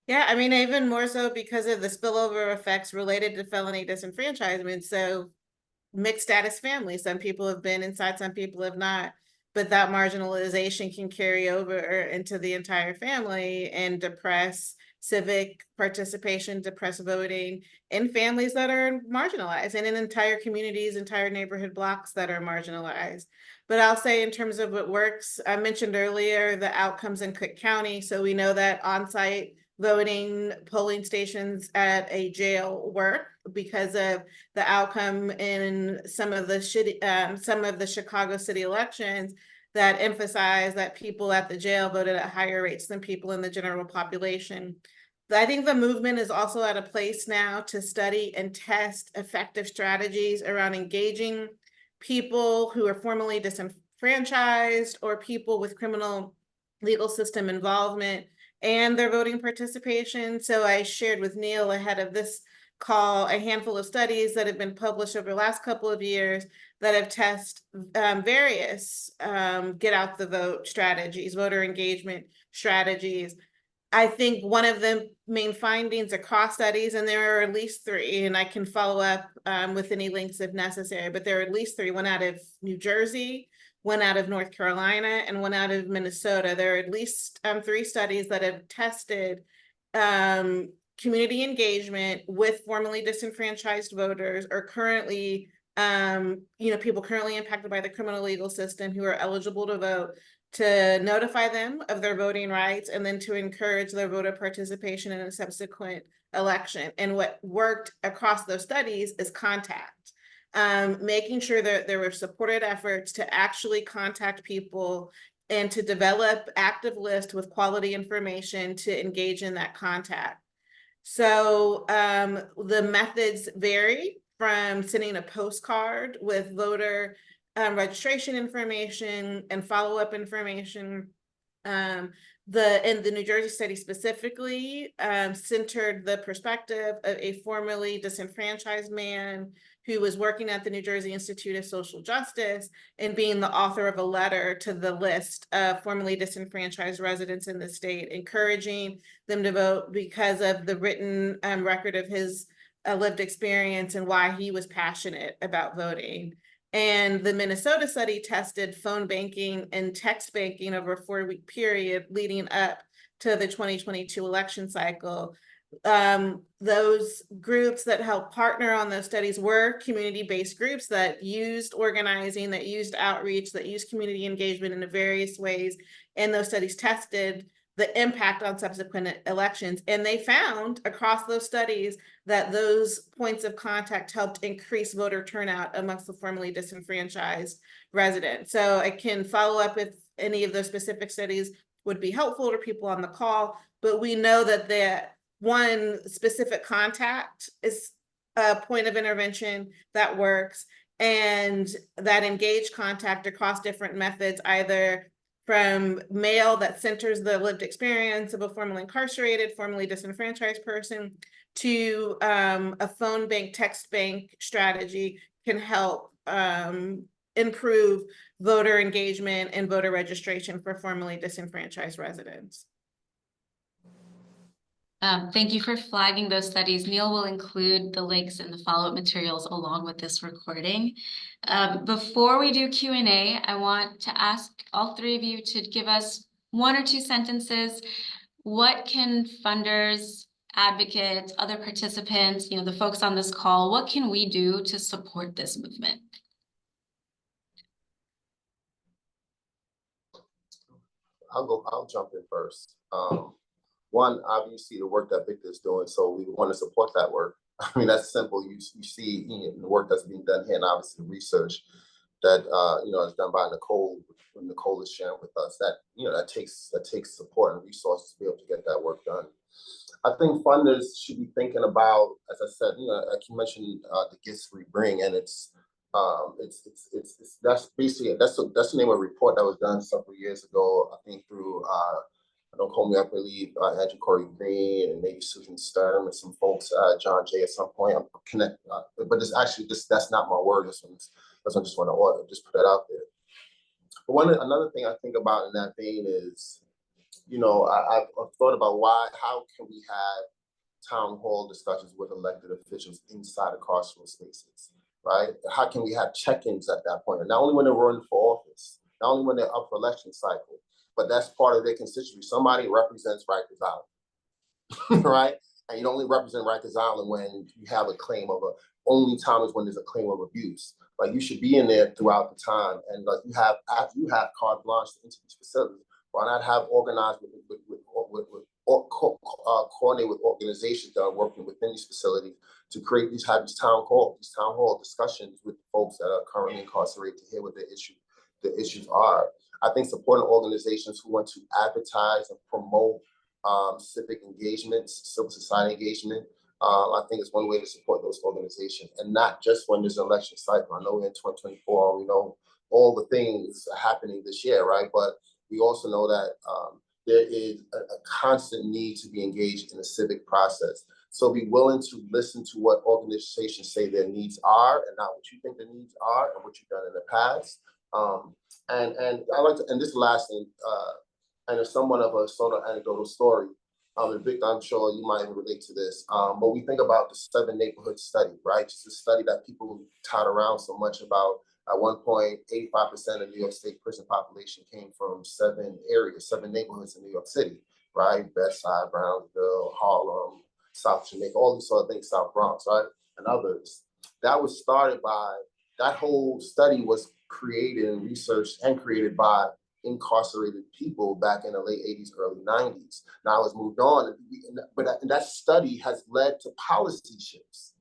Yeah, I mean, even more so because of the spillover effects related to felony disenfranchisement. So mixed status families, some people have been inside, some people have not, but that marginalization can carry over into the entire family and depress civic participation, depress voting in families that are marginalized and in entire communities, entire neighborhood blocks that are marginalized. But I'll say in terms of what works, I mentioned earlier the outcomes in Cook County. So we know that on-site voting polling stations at a jail work because of the outcome in some of the Chicago city elections that emphasize that people at the jail voted at higher rates than people in the general population. I think the movement is also at a place now to study and test effective strategies around engaging people who are formerly disenfranchised or people with criminal legal system involvement and their voting participation. So I shared with Neil ahead of this call a handful of studies that have been published over the last couple of years that have tested various get out the vote strategies, voter engagement strategies. I think one of the main findings across studies, and there are at least 3, and I can follow up with any links if necessary, but there are at least 3, one out of New Jersey, one out of North Carolina, and one out of Minnesota. There are at least 3 studies that have tested community engagement with formerly disenfranchised voters or currently, people currently impacted by the criminal legal system who are eligible to vote, to notify them of their voting rights and then to encourage their voter participation in a subsequent election. And what worked across those studies is contact. Making sure that there were supported efforts to actually contact people and to develop active lists with quality information to engage in that contact. So the methods vary from sending a postcard with voter registration information and follow-up information. In the New Jersey study specifically centered the perspective of a formerly disenfranchised man who was working at the New Jersey Institute of Social Justice and being the author of a letter to the list of formerly disenfranchised residents in the state, encouraging them to vote because of the written record of his lived experience and why he was passionate about voting. And the Minnesota study tested phone banking and text banking over a 4-week period leading up to the 2022 election cycle. Those groups that helped partner on those studies were community-based groups that used organizing, that used outreach, that used community engagement in various ways. And those studies tested the impact on subsequent elections. And they found across those studies that those points of contact helped increase voter turnout amongst the formerly disenfranchised residents. So I can follow up if any of those specific studies would be helpful to people on the call, but we know that the one specific contact is a point of intervention that works, and that engaged contact across different methods, either from mail that centers the lived experience of a formerly incarcerated, formerly disenfranchised person, to a phone bank, text bank strategy can help improve voter engagement and voter registration for formerly disenfranchised residents. Thank you for flagging those studies. Neil will include the links in the follow-up materials along with this recording. Before we do Q&A, I want to ask all three of you to give us 1 or 2 sentences. What can funders, advocates, other participants, the folks on this call, what can we do to support this movement? I'll jump in first. One, obviously the work that Victor is doing, so we want to support that work. I mean, that's simple. You see the work that's being done here, and obviously the research that is done by Nicole. When Nicole is sharing with us, that that takes support and resources to be able to get that work done. I think funders should be thinking about, as I said, like you mentioned, the gifts we bring, and that's basically that's the name of a report that was done several years ago. I think through don't call me, I believe Andrew Corey Green and maybe Susan Sturm and some folks, John Jay at some point. I'm connected, but it's actually that's not my word. That's what I just want to just put that out there. But another thing I think about in that vein is, I've thought about how can we have town hall discussions with elected officials inside of carceral spaces, right? How can we have check-ins at that point? And not only when they're running for office, not only when they're up for election cycle, but that's part of their constituency. Somebody represents Rikers Island, right? And you only represent Rikers Island when you have a claim of only time is when there's a claim of abuse. Like, you should be in there throughout the time, and like you have carte blanche into these facilities. Why not have organized coordinate with organizations that are working within these facilities to create these town hall discussions with folks that are currently incarcerated to hear what the issues are. I think supporting organizations who want to advertise and promote civic engagement, civil society engagement, I think it's one way to support those organizations, and not just when there's an election cycle. I know we're in 2024, we know all the things happening this year, right? But we also know that there is a constant need to be engaged in the civic process. So be willing to listen to what organizations say their needs are, and not what you think the needs are and what you've done in the past. And I like to, and this last thing, and it's somewhat of a sort of anecdotal story. And Victor, I'm sure you might relate to this. But we think about the 7 neighborhood study, right? Just a study that people tout around so much about. At one point, 85% of New York State prison population came from 7 neighborhoods in New York City, right? Bedside, Brownsville, Harlem, South Jamaica, all these sort of things, South Bronx, right? And others. That whole study was created and researched and created by incarcerated people back in the late 80s, early 90s. Now it's moved on, but that study has led to policy shifts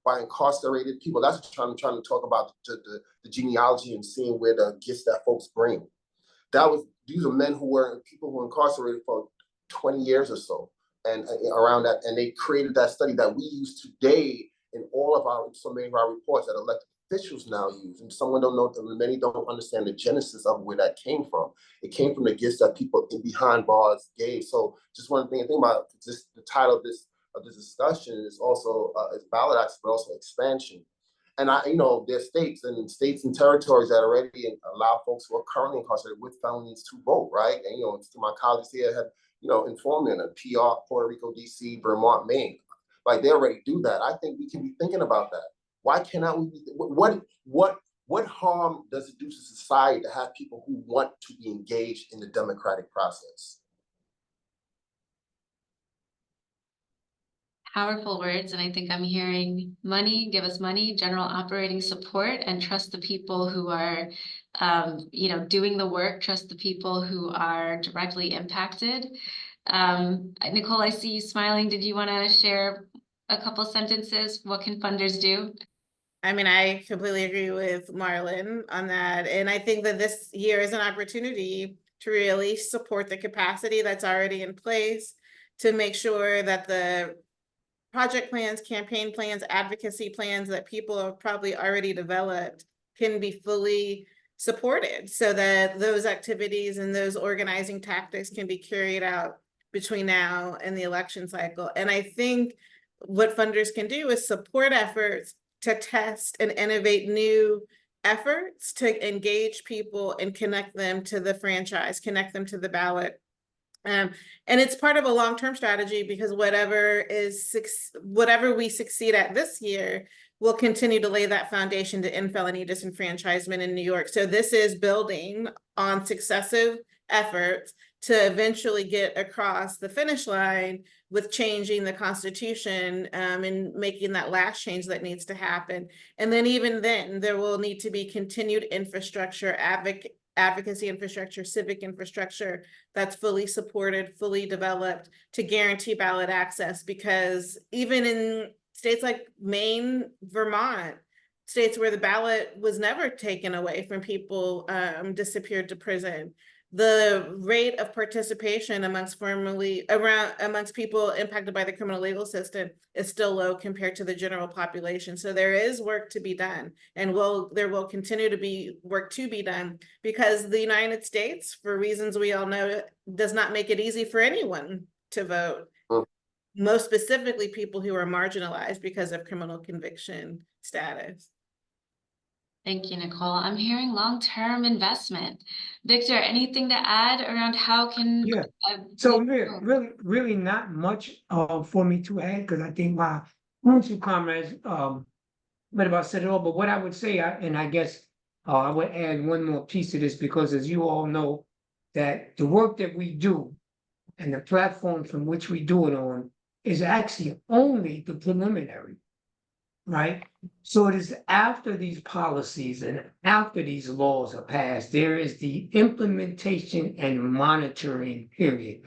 by incarcerated people. That's what I'm trying to talk about, the genealogy and seeing where the gifts that folks bring. These are men people who were incarcerated for 20 years or so, and around that, and they created that study that we use today in so many of our reports that elected officials now use, and many don't understand the genesis of where that came from. It came from the gifts that people behind bars gave. So just one thing about just the title of this discussion is also is Ballot, but also expansion. And there's states and territories that already allow folks who are currently incarcerated with felonies to vote, right? And my colleagues here have informed me in PR, Puerto Rico, DC, Vermont, Maine. Like, they already do that. I think we can be thinking about that. Why cannot we? What harm does it do to society to have people who want to be engaged in the democratic process? Powerful words, and I think I'm hearing money, give us money, general operating support, and trust the people who are, doing the work, trust the people who are directly impacted. Nicole, I see you smiling. Did you want to share a couple sentences? What can funders do? I mean, I completely agree with Marlon on that. And I think that this year is an opportunity to really support the capacity that's already in place, to make sure that the project plans, campaign plans, advocacy plans that people have probably already developed can be fully supported so that those activities and those organizing tactics can be carried out between now and the election cycle. And I think what funders can do is support efforts to test and innovate new efforts to engage people and connect them to the franchise, connect them to the ballot. And it's part of a long-term strategy, because whatever we succeed at this year will continue to lay that foundation to end felony disenfranchisement in New York. So this is building on successive efforts to eventually get across the finish line with changing the Constitution and making that last change that needs to happen. And then even then, there will need to be continued infrastructure, advocacy infrastructure, civic infrastructure that's fully supported, fully developed to guarantee ballot access. Because even in states like Maine, Vermont, states where the ballot was never taken away from people, disappeared to prison, the rate of participation amongst people impacted by the criminal legal system is still low compared to the general population. So there is work to be done, and there will continue to be work to be done, because the United States, for reasons we all know, does not make it easy for anyone to vote. Most specifically, people who are marginalized because of criminal conviction status. Thank you, Nicole. I'm hearing long-term investment. Victor, anything to add around how can? Yeah. So really not much for me to add, because I think my two comrades but about said it all. But what I would say, and I guess I would add one more piece to this, because as you all know, that the work that we do and the platform from which we do it on is actually only the preliminary, right? So it is after these policies and after these laws are passed, there is the implementation and monitoring period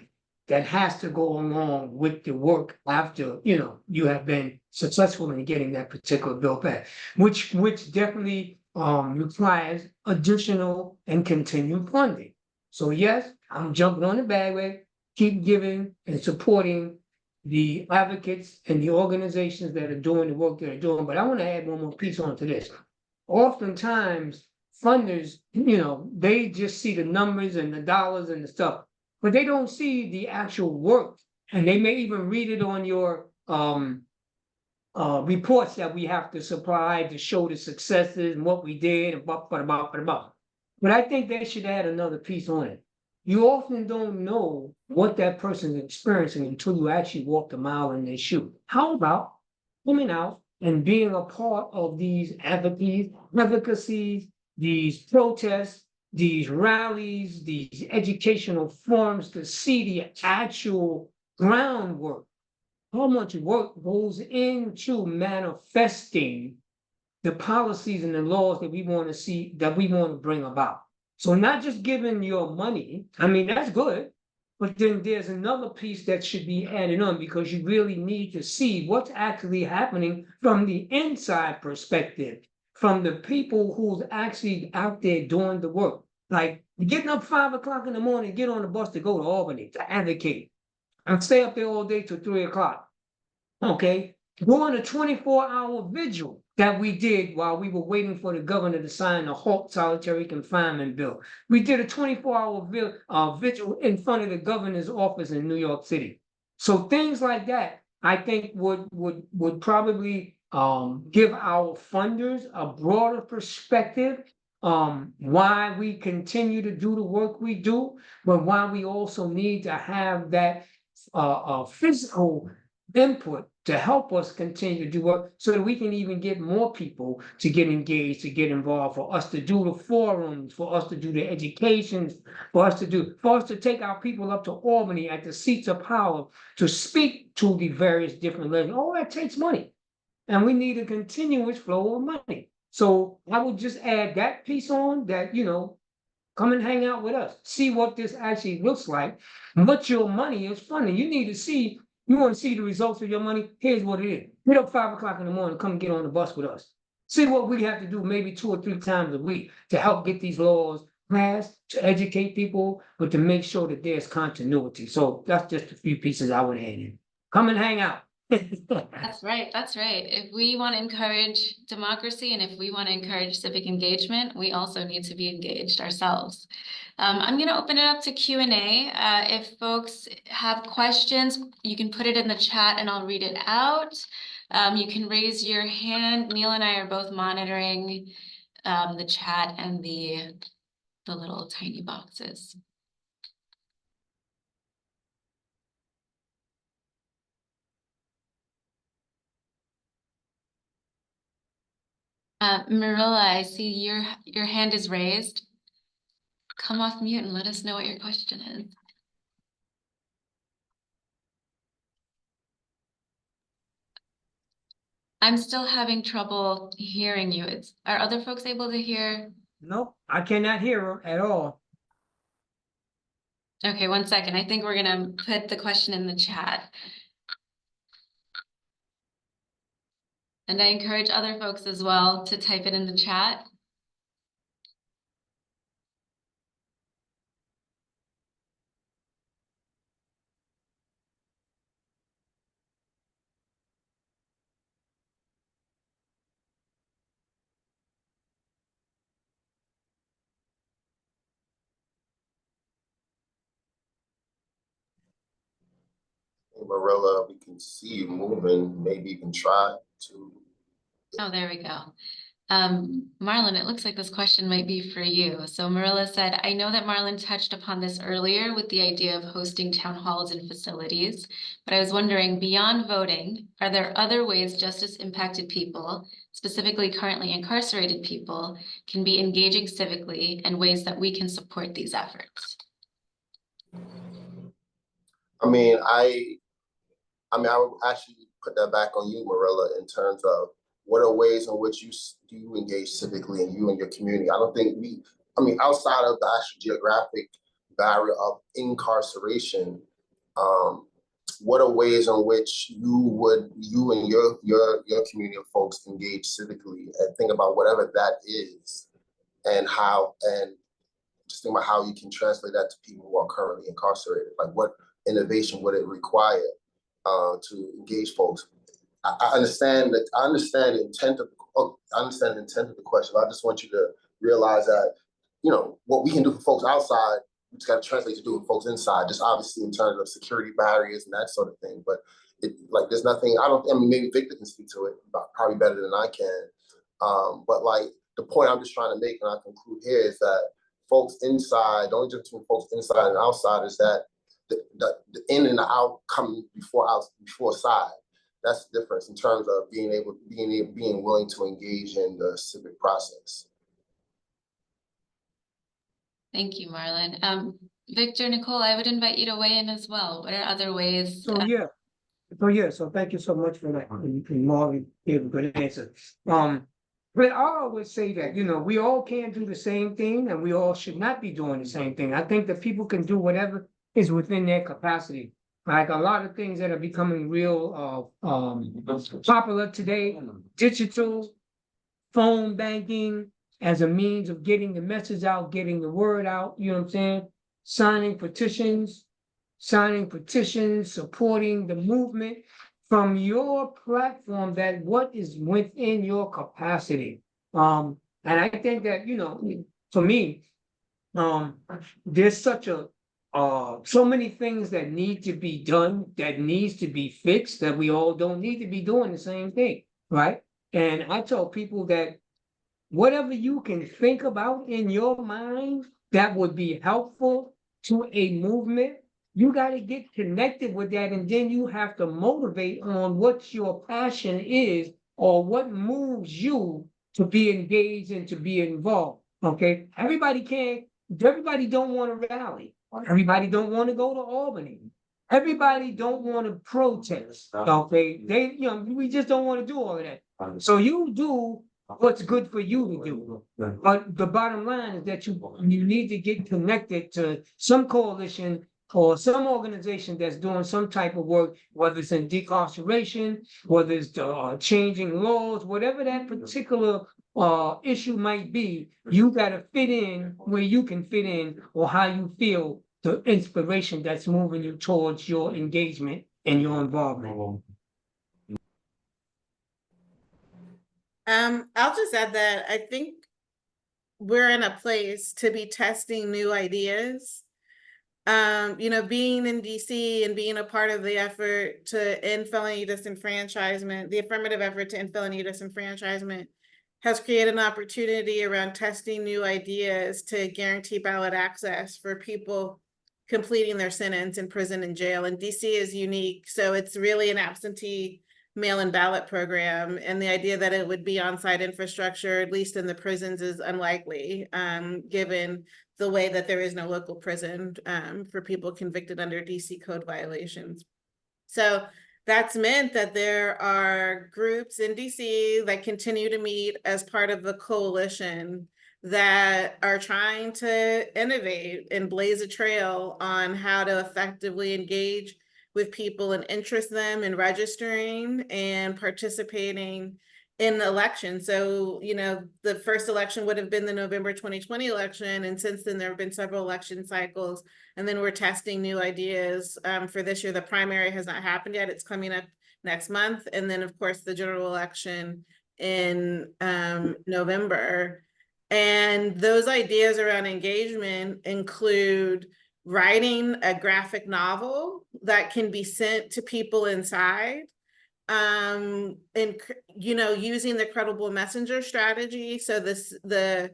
that has to go along with the work after, you have been successful in getting that particular bill passed, which definitely requires additional and continued funding. So yes, I'm jumping on the bandwagon, keep giving and supporting the advocates and the organizations that are doing the work they're doing. But I want to add one more piece onto this. Oftentimes, funders, they just see the numbers and the dollars and the stuff, but they don't see the actual work. And they may even read it on your reports that we have to supply to show the successes and what we did and But I think they should add another piece on it. You often don't know what that person is experiencing until you actually walk the mile in their shoe. How about coming out and being a part of these advocacies, these protests, these rallies, these educational forums, to see the actual groundwork? How much work goes into manifesting the policies and the laws that we want to see, that we want to bring about? So not just giving your money, I mean, that's good, but then there's another piece that should be added on, because you really need to see what's actually happening from the inside perspective, from the people who's actually out there doing the work. Like getting up 5 o'clock in the morning, get on the bus to go to Albany to advocate and stay up there all day till 3 o'clock. Okay, go on a 24-hour vigil that we did while we were waiting for the governor to sign the HALT solitary confinement bill. We did a 24-hour vigil in front of the governor's office in New York City. So things like that, I think would probably give our funders a broader perspective why we continue to do the work we do, but why we also need to have that physical input to help us continue to do work, so that we can even get more people to get engaged, to get involved, for us to do the forums, for us to do the educations, for us to take our people up to Albany at the seats of power to speak to the various different levels. All that takes money, and we need a continuous flow of money. So I would just add that piece on, that, come and hang out with us, see what this actually looks like, what your money is funding. You want to see the results of your money? Here's what it is. Get up 5 o'clock in the morning, come get on the bus with us. See what we have to do maybe 2 or 3 times a week to help get these laws passed, to educate people, but to make sure that there's continuity. So that's just a few pieces I would add in. Come and hang out. That's right, that's right. If we want to encourage democracy and if we want to encourage civic engagement, we also need to be engaged ourselves. I'm going to open it up to Q&A. If folks have questions, you can put it in the chat and I'll read it out. You can raise your hand. Neil and I are both monitoring the chat and the little tiny boxes. Marilla, I see your hand is raised. Come off mute and let us know what your question is. I'm still having trouble hearing you. Are other folks able to hear? Nope, I cannot hear her at all. Okay, one second. I think we're gonna put the question in the chat. And I encourage other folks as well to type it in the chat. Marilla, we can see you moving. Maybe you can try to. Oh, there we go. Marlon, it looks like this question might be for you. So Marilla said, I know that Marlon touched upon this earlier with the idea of hosting town halls and facilities, but I was wondering, beyond voting, are there other ways justice impacted people, specifically currently incarcerated people, can be engaging civically and ways that we can support these efforts? I would actually put that back on you, Marilla, in terms of what are ways in which you engage civically and you and your community. I don't think outside of the actual geographic barrier of incarceration, what are ways in which you and your community of folks engage civically and think about whatever that is and just think about how you can translate that to people who are currently incarcerated. Like what innovation would it require to engage folks? I understand the intent of the question. I just want you to realize that, what we can do for folks outside, we just got to translate to do with folks inside, just obviously in terms of security barriers and that sort of thing. But there's nothing, maybe Victor can speak to it probably better than I can. But the point I'm just trying to make, and I conclude here, is that folks inside, the only difference between folks inside and outside is that the in and the out come before side. That's the difference in terms of being willing to engage in the civic process. Thank you, Marlon. Victor, Nicole, I would invite you to weigh in as well. What are other ways? So thank you so much for that. Marlon gave a good answer. But I always say that, we all can't do the same thing and we all should not be doing the same thing. I think that people can do whatever is within their capacity. Like a lot of things that are becoming real popular today, digital, phone banking as a means of getting the message out, getting the word out, you know what I'm saying? Signing petitions, supporting the movement from your platform, that what is within your capacity. And I think that, for me, there's such so many things that need to be done, that needs to be fixed, that we all don't need to be doing the same thing, right? And I tell people that whatever you can think about in your mind that would be helpful to a movement, you got to get connected with that, and then you have to motivate on what your passion is or what moves you to be engaged and to be involved. Okay, everybody don't want to rally. Everybody don't want to go to Albany. Everybody don't want to protest. Okay, we just don't want to do all of that. So you do what's good for you to do. But the bottom line is that you need to get connected to some coalition or some organization that's doing some type of work, whether it's in decarceration, whether it's changing laws, whatever that particular issue might be, you got to fit in where you can fit in, or how you feel the inspiration that's moving you towards your engagement and your involvement. I'll just add that I think we're in a place to be testing new ideas. Being in DC and being a part of the effort to end felony disenfranchisement, the affirmative effort to end felony disenfranchisement has created an opportunity around testing new ideas to guarantee ballot access for people completing their sentence in prison and jail. And DC is unique, so it's really an absentee mail-in ballot program, and the idea that it would be on-site infrastructure, at least in the prisons, is unlikely, given the way that there is no local prison for people convicted under DC code violations. So that's meant that there are groups in DC that continue to meet as part of the coalition that are trying to innovate and blaze a trail on how to effectively engage with people and interest them in registering and participating in the election. So, the first election would have been the November 2020 election. And since then, there have been several election cycles. And then we're testing new ideas for this year. The primary has not happened yet. It's coming up next month. And then, of course, the general election in November. And those ideas around engagement include writing a graphic novel that can be sent to people inside, and using the credible messenger strategy. So the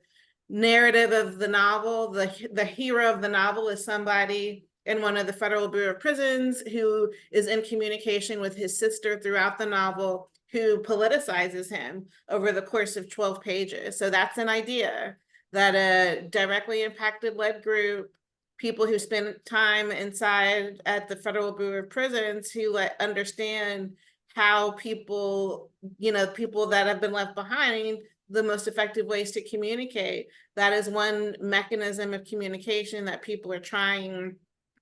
narrative of the novel, the hero of the novel is somebody in one of the Federal Bureau of Prisons who is in communication with his sister throughout the novel, who politicizes him over the course of 12 pages. So that's an idea that a directly impacted led group, people who spend time inside at the Federal Bureau of Prisons, who understand how people that have been left behind, the most effective ways to communicate. That is one mechanism of communication that people are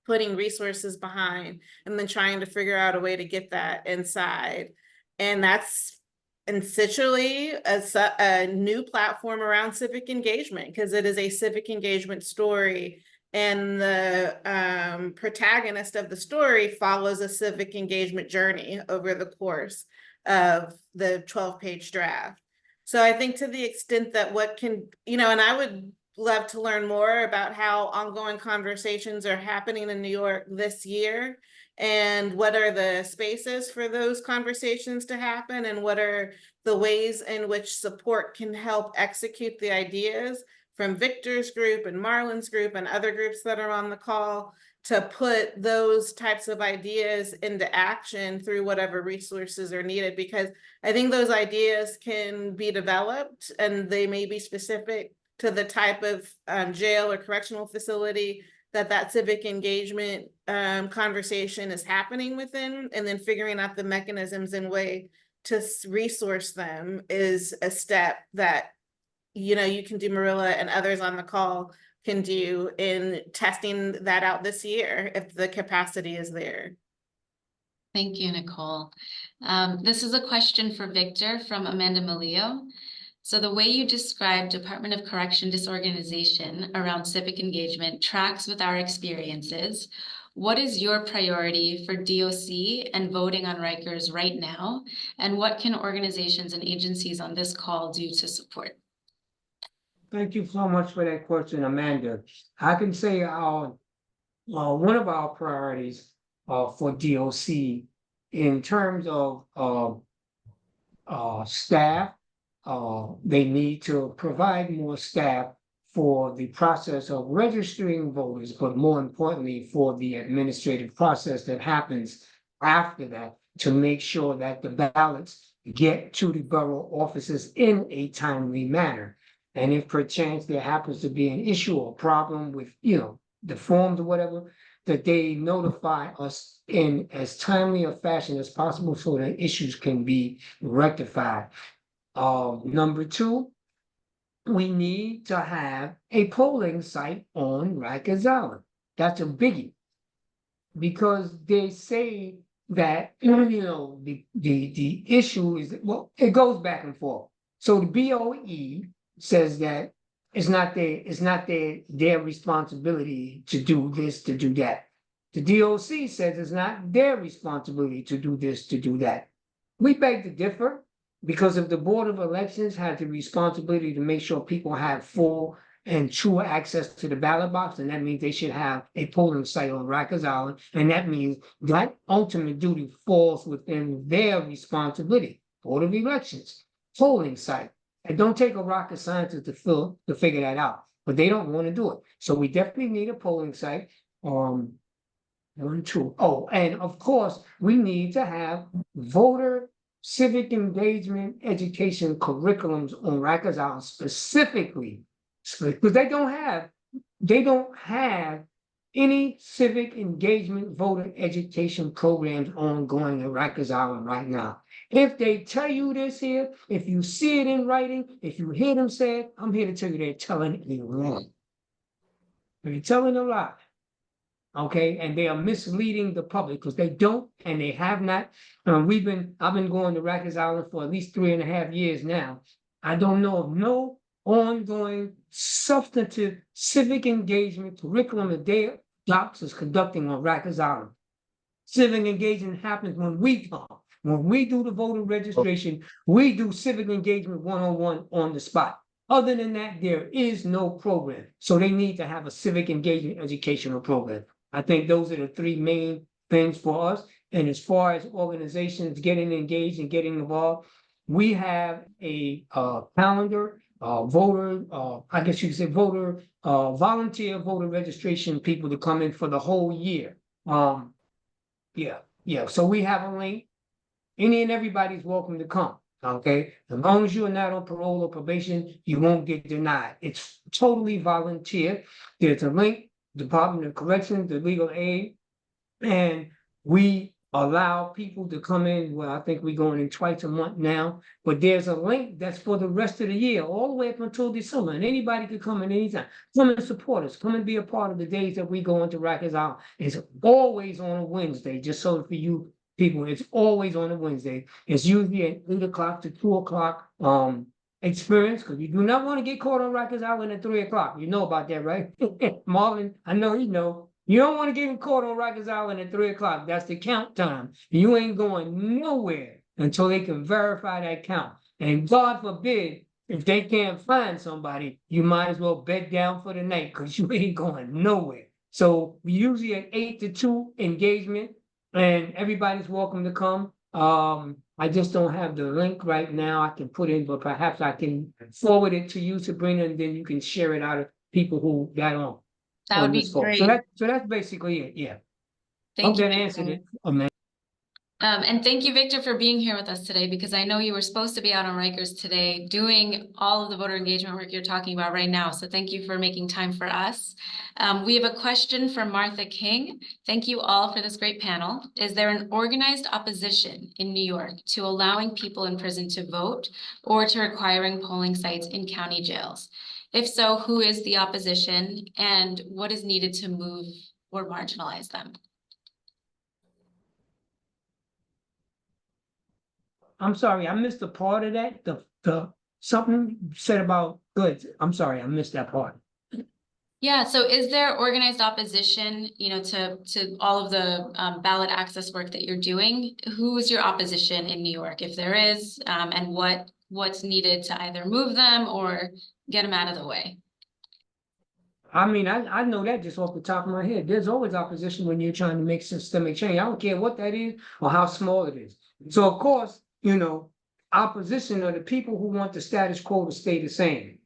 putting resources behind, and then trying to figure out a way to get that inside. And that's essentially a new platform around civic engagement, because it is a civic engagement story. And the protagonist of the story follows a civic engagement journey over the course of the 12-page draft. So I think, to the extent that and I would love to learn more about how ongoing conversations are happening in New York this year, and what are the spaces for those conversations to happen, and what are the ways in which support can help execute the ideas from Victor's group and Marlon's group and other groups that are on the call, to put those types of ideas into action through whatever resources are needed. Because I think those ideas can be developed, and they may be specific to the type of jail or correctional facility that civic engagement conversation is happening within, and then figuring out the mechanisms and way to resource them is a step that you can do, Marilla, and others on the call can do in testing that out this year if the capacity is there. Thank you, Nicole. This is a question for Victor from Amanda Malio. So the way you describe Department of Correction disorganization around civic engagement tracks with our experiences. What is your priority for DOC and voting on Rikers right now? And what can organizations and agencies on this call do to support? Thank you so much for that question, Amanda. I can say one of our priorities for DOC in terms of staff, they need to provide more staff for the process of registering voters, but more importantly, for the administrative process that happens after that, to make sure that the ballots get to the borough offices in a timely manner. And if perchance there happens to be an issue or problem with, the forms or whatever, that they notify us in as timely a fashion as possible so that issues can be rectified. Number two, we need to have a polling site on Rikers Island. That's a biggie, because they say that, the issue is, well, it goes back and forth. So the BOE says that it's not their responsibility to do this, to do that. The DOC says it's not their responsibility to do this, to do that. We beg to differ, because if the Board of Elections has the responsibility to make sure people have full and true access to the ballot box, and that means they should have a polling site on Rikers Island, and that means that ultimate duty falls within their responsibility. Board of Elections, polling site. It don't take a rocket scientist to figure that out, but they don't want to do it. So we definitely need a polling site. One, two. Oh, and of course, we need to have voter civic engagement education curriculums on Rikers Island specifically, because they don't have any civic engagement voter education programs ongoing at Rikers Island right now. If they tell you this here, if you see it in writing, if you hear them say it, I'm here to tell you they're telling you wrong. They're telling a lie. Okay, and they are misleading the public because they don't and they have not. I've been going to Rikers Island for at least 3.5 years now. I don't know of no ongoing substantive civic engagement curriculum that their docs is conducting on Rikers Island. Civic engagement happens when we come. When we do the voter registration, we do civic engagement 101 on the spot. Other than that, there is no program. So they need to have a civic engagement educational program. I think those are the three main things for us. And as far as organizations getting engaged and getting involved, we have a calendar, voter, I guess you could say voter, volunteer voter registration people to come in for the whole year. Yeah. So we have a link. Any and everybody's welcome to come. Okay, as long as you are not on parole or probation, you won't get denied. It's totally volunteer. There's a link, Department of Corrections, the legal aid, and we allow people to come in. Well, I think we're going in twice a month now, but there's a link that's for the rest of the year, all the way up until December, and anybody can come in anytime. Come and support us. Come and be a part of the days that we go into Rikers Island. It's always on a Wednesday, just so for you people, it's always on a Wednesday. It's usually at 8 o'clock to 2 o'clock experience, because you do not want to get caught on Rikers Island at 3 o'clock. You know about that, right? Marlon, I know you know. You don't want to get caught on Rikers Island at 3 o'clock. That's the count time. You ain't going nowhere until they can verify that count. And God forbid, if they can't find somebody, you might as well bed down for the night because you ain't going nowhere. So we usually at 8 to 2 engagement, and everybody's welcome to come. I just don't have the link right now I can put in, but perhaps I can forward it to you, Sabrina, and then you can share it out to people who got on. That would be this call. great. So that's basically it. Yeah. Thank Hope you, that Victor. answered it. Amen. And thank you, Victor, for being here with us today, because I know you were supposed to be out on Rikers today doing all of the voter engagement work you're talking about right now. So thank you for making time for us. We have a question from Martha King. Thank you all for this great panel. Is there an organized opposition in New York to allowing people in prison to vote or to requiring polling sites in county jails? If so, who is the opposition and what is needed to move or marginalize them? I'm sorry, I missed a part of that. The something said about goods. I'm sorry, I missed that part. Yeah, so is there organized opposition, to all of the ballot access work that you're doing? Who is your opposition in New York, if there is, and what's needed to either move them or get them out of the way? I mean, I know that just off the top of my head. There's always opposition when you're trying to make systemic change. I don't care what that is or how small it is. So of course, opposition are the people who want the status quo to stay the same.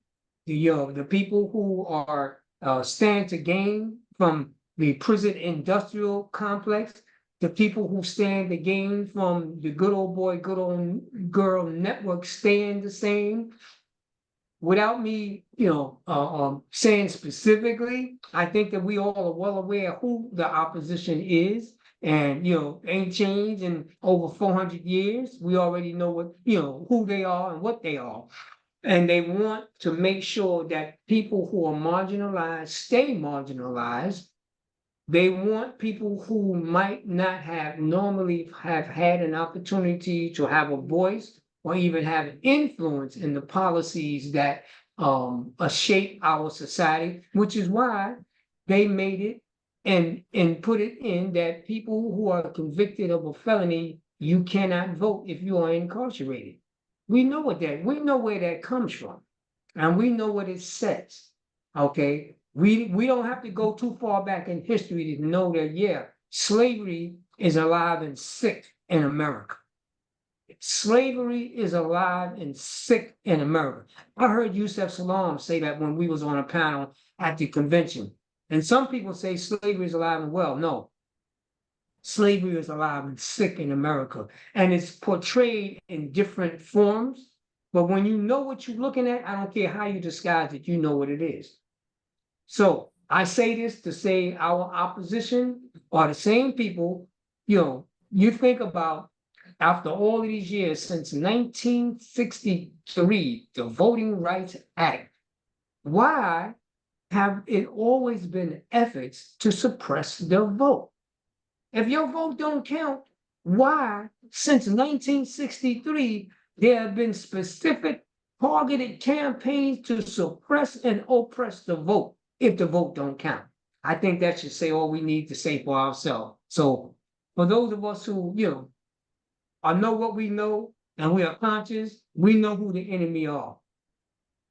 The people who are stand to gain from the prison industrial complex, the people who stand to gain from the good old boy, good old girl network staying the same. Without me, saying specifically, I think that we all are well aware who the opposition is. And, ain't changed in over 400 years. We already know what, who they are and what they are. And they want to make sure that people who are marginalized stay marginalized. They want people who might not have normally have had an opportunity to have a voice or even have influence in the policies that shape our society, which is why they made it and put it in that people who are convicted of a felony, you cannot vote if you are incarcerated. We know we know where that comes from, and we know what it says. Okay, we don't have to go too far back in history to know that, yeah, slavery is alive and sick in America. Slavery is alive and sick in America. I heard Yusef Salaam say that when we was on a panel at the convention. And some people say slavery is alive and well. No, slavery is alive and sick in America. And it's portrayed in different forms. But when you know what you're looking at, I don't care how you disguise it, you know what it is. So I say this to say our opposition are the same people, you think about after all of these years, since 1963, the Voting Rights Act, why have it always been efforts to suppress the vote? If your vote don't count, why, since 1963, there have been specific targeted campaigns to suppress and oppress the vote if the vote don't count? I think that should say all we need to say for ourselves. So for those of us who, I know what we know, and we are conscious, we know who the enemy are.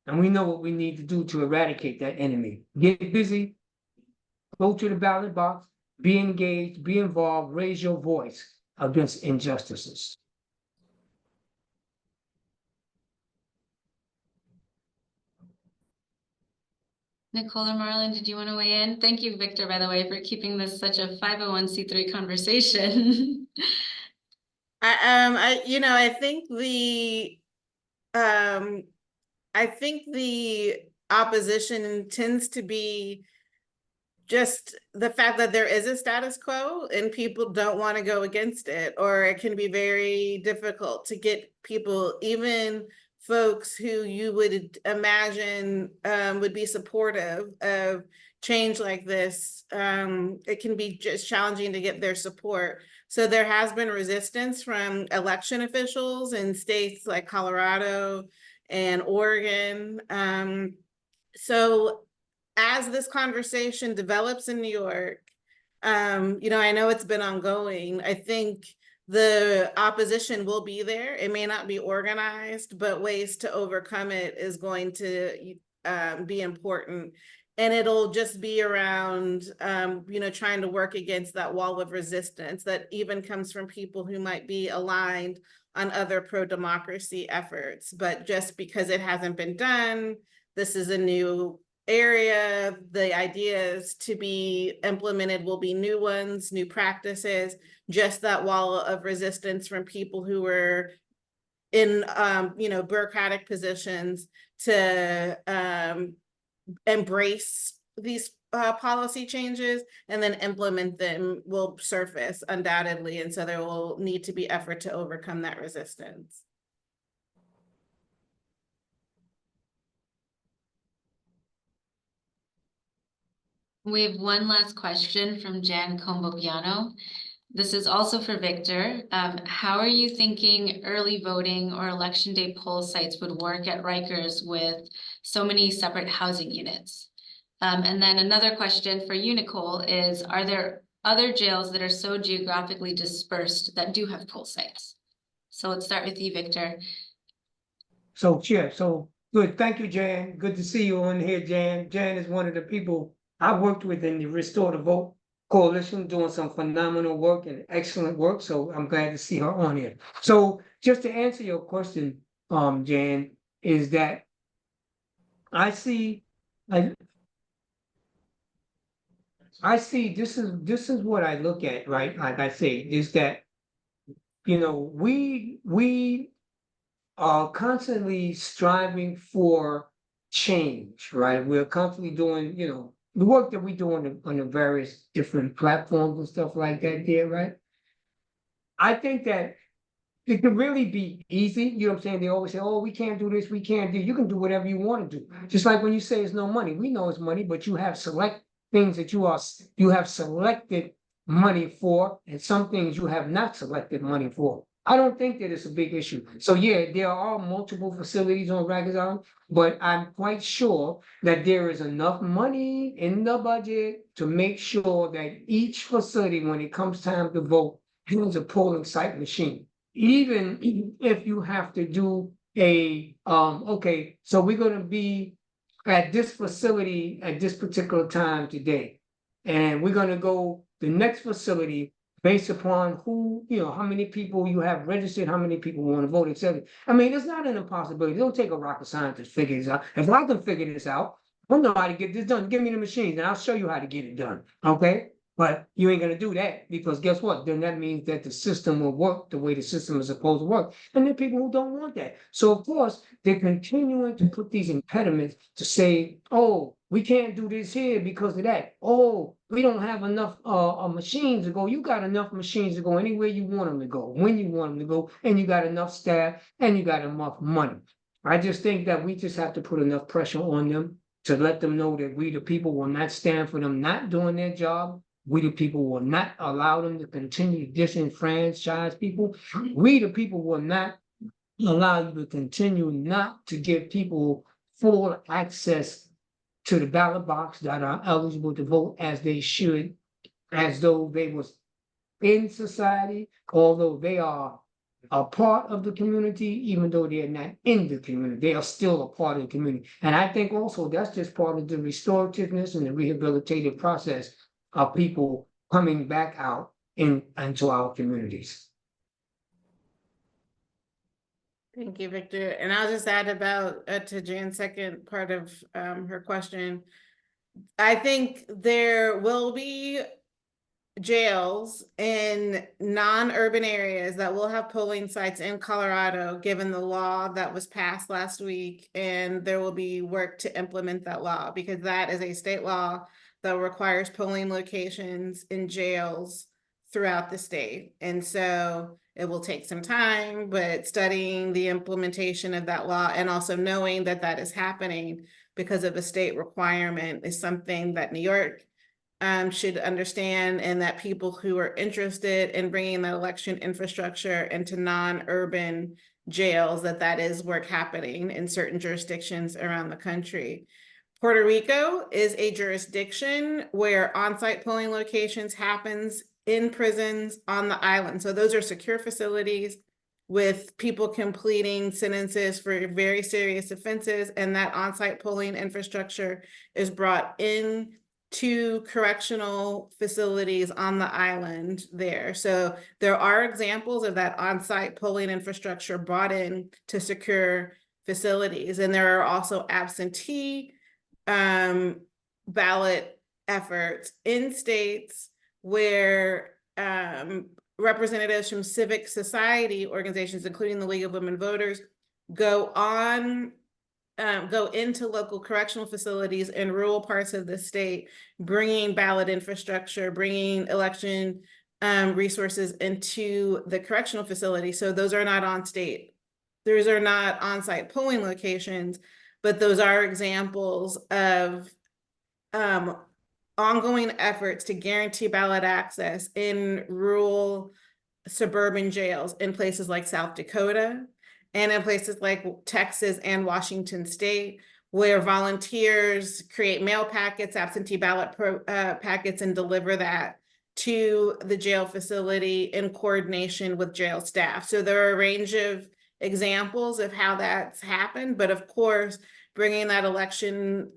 And we know what we need to do to eradicate that enemy. Get busy, go to the ballot box, be engaged, be involved, raise your voice against injustices. Nicole or Marlon, did you want to weigh in? Thank you, Victor, by the way, for keeping this such a 501c3 conversation. I think the opposition tends to be just the fact that there is a status quo and people don't want to go against it, or it can be very difficult to get people, even folks who you would imagine would be supportive of change like this. It can be just challenging to get their support. So there has been resistance from election officials in states like Colorado and Oregon. So as this conversation develops in New York, I know it's been ongoing. I think the opposition will be there. It may not be organized, but ways to overcome it is going to be important. And it'll just be around, trying to work against that wall of resistance that even comes from people who might be aligned on other pro-democracy efforts. But just because it hasn't been done, this is a new area, the ideas to be implemented will be new ones, new practices, just that wall of resistance from people who were in, bureaucratic positions to embrace these policy changes and then implement them will surface undoubtedly. And so there will need to be effort to overcome that resistance. We have one last question from Jan Combopiano. This is also for Victor. How are you thinking early voting or election day poll sites would work at Rikers with so many separate housing units? And then another question for you, Nicole, is are there other jails that are so geographically dispersed that do have poll sites? So let's start with you, Victor. So good. Thank you, Jan. Good to see you on here, Jan. Jan is one of the people I worked with in the Restore the Vote Coalition, doing some phenomenal work and excellent work. So I'm glad to see her on here. So just to answer your question, Jan, is that I see this is what I look at, right? Like I say, is that we are constantly striving for change, right? We're constantly doing, the work that we do on the various different platforms and stuff like that there, right? I think that it can really be easy. You know what I'm saying? They always say, oh, we can't do this, we can't do. You can do whatever you want to do. Just like when you say it's no money. We know it's money, but you have select things that you have selected money for, and some things you have not selected money for. I don't think that it's a big issue. So yeah, there are multiple facilities on Rikers Island, but I'm quite sure that there is enough money in the budget to make sure that each facility, when it comes time to vote, has a polling site machine. Even if you have to do okay, so we're gonna be at this facility at this particular time today. And we're gonna go the next facility based upon who, how many people you have registered, how many people want to vote, etc. I mean, it's not an impossibility. It don't take a rocket scientist to figure this out. If I can figure this out, I know how to get this done. Give me the machines and I'll show you how to get it done. Okay? But you ain't gonna do that because guess what? Then that means that the system will work the way the system is supposed to work. And there are people who don't want that. So of course, they're continuing to put these impediments to say, oh, we can't do this here because of that. Oh, we don't have enough machines to go. You got enough machines to go anywhere you want them to go, when you want them to go, and you got enough staff and you got enough money. I just think that we just have to put enough pressure on them to let them know that we, the people, will not stand for them not doing their job. We, the people, will not allow them to continue to disenfranchise people. We, the people, will not allow you to continue not to give people full access to the ballot box that are eligible to vote as they should, as though they was in society, although they are a part of the community, even though they're not in the community, they are still a part of the community. And I think also that's just part of the restorativeness and the rehabilitative process of people coming back out into our communities. Thank you, Victor. And I'll just add about to Jan's second part of her question. I think there will be jails in non-urban areas that will have polling sites in Colorado, given the law that was passed last week, and there will be work to implement that law because that is a state law that requires polling locations in jails throughout the state. And so it will take some time, but studying the implementation of that law and also knowing that that is happening because of a state requirement is something that New York should understand, and that people who are interested in bringing the election infrastructure into non-urban jails, that is work happening in certain jurisdictions around the country. Puerto Rico is a jurisdiction where on-site polling locations happens in prisons on the island. So those are secure facilities with people completing sentences for very serious offenses, and that on-site polling infrastructure is brought in to correctional facilities on the island there. So there are examples of that on-site polling infrastructure brought in to secure facilities. And there are also absentee ballot efforts in states where representatives from civic society organizations, including the League of Women Voters, go into local correctional facilities in rural parts of the state, bringing ballot infrastructure, bringing election resources into the correctional facility. So those are not those are not on-site polling locations, but those are examples of ongoing efforts to guarantee ballot access in rural suburban jails in places like South Dakota, and in places like Texas and Washington State, where volunteers create mail packets, absentee ballot packets, and deliver that to the jail facility in coordination with jail staff. So there are a range of examples of how that's happened, but of course, bringing that election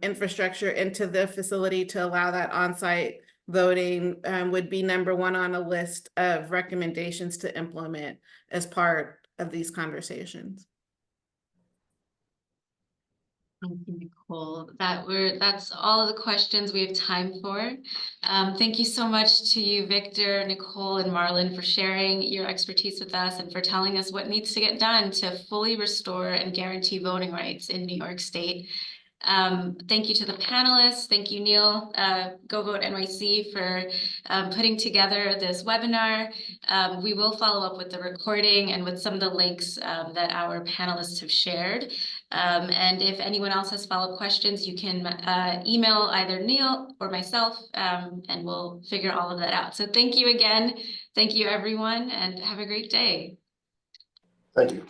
infrastructure into the facility to allow that on-site voting would be number one on a list of recommendations to implement as part of these conversations. Thank you, Nicole. That's all of the questions we have time for. Thank you so much to you, Victor, Nicole, and Marlon, for sharing your expertise with us and for telling us what needs to get done to fully restore and guarantee voting rights in New York State. Thank you to the panelists. Thank you, Neil, GoVoteNYC, for putting together this webinar. We will follow up with the recording and with some of the links that our panelists have shared. And if anyone else has follow-up questions, you can email either Neil or myself, and we'll figure all of that out. So thank you again. Thank you, everyone, and have a great day. Thank you.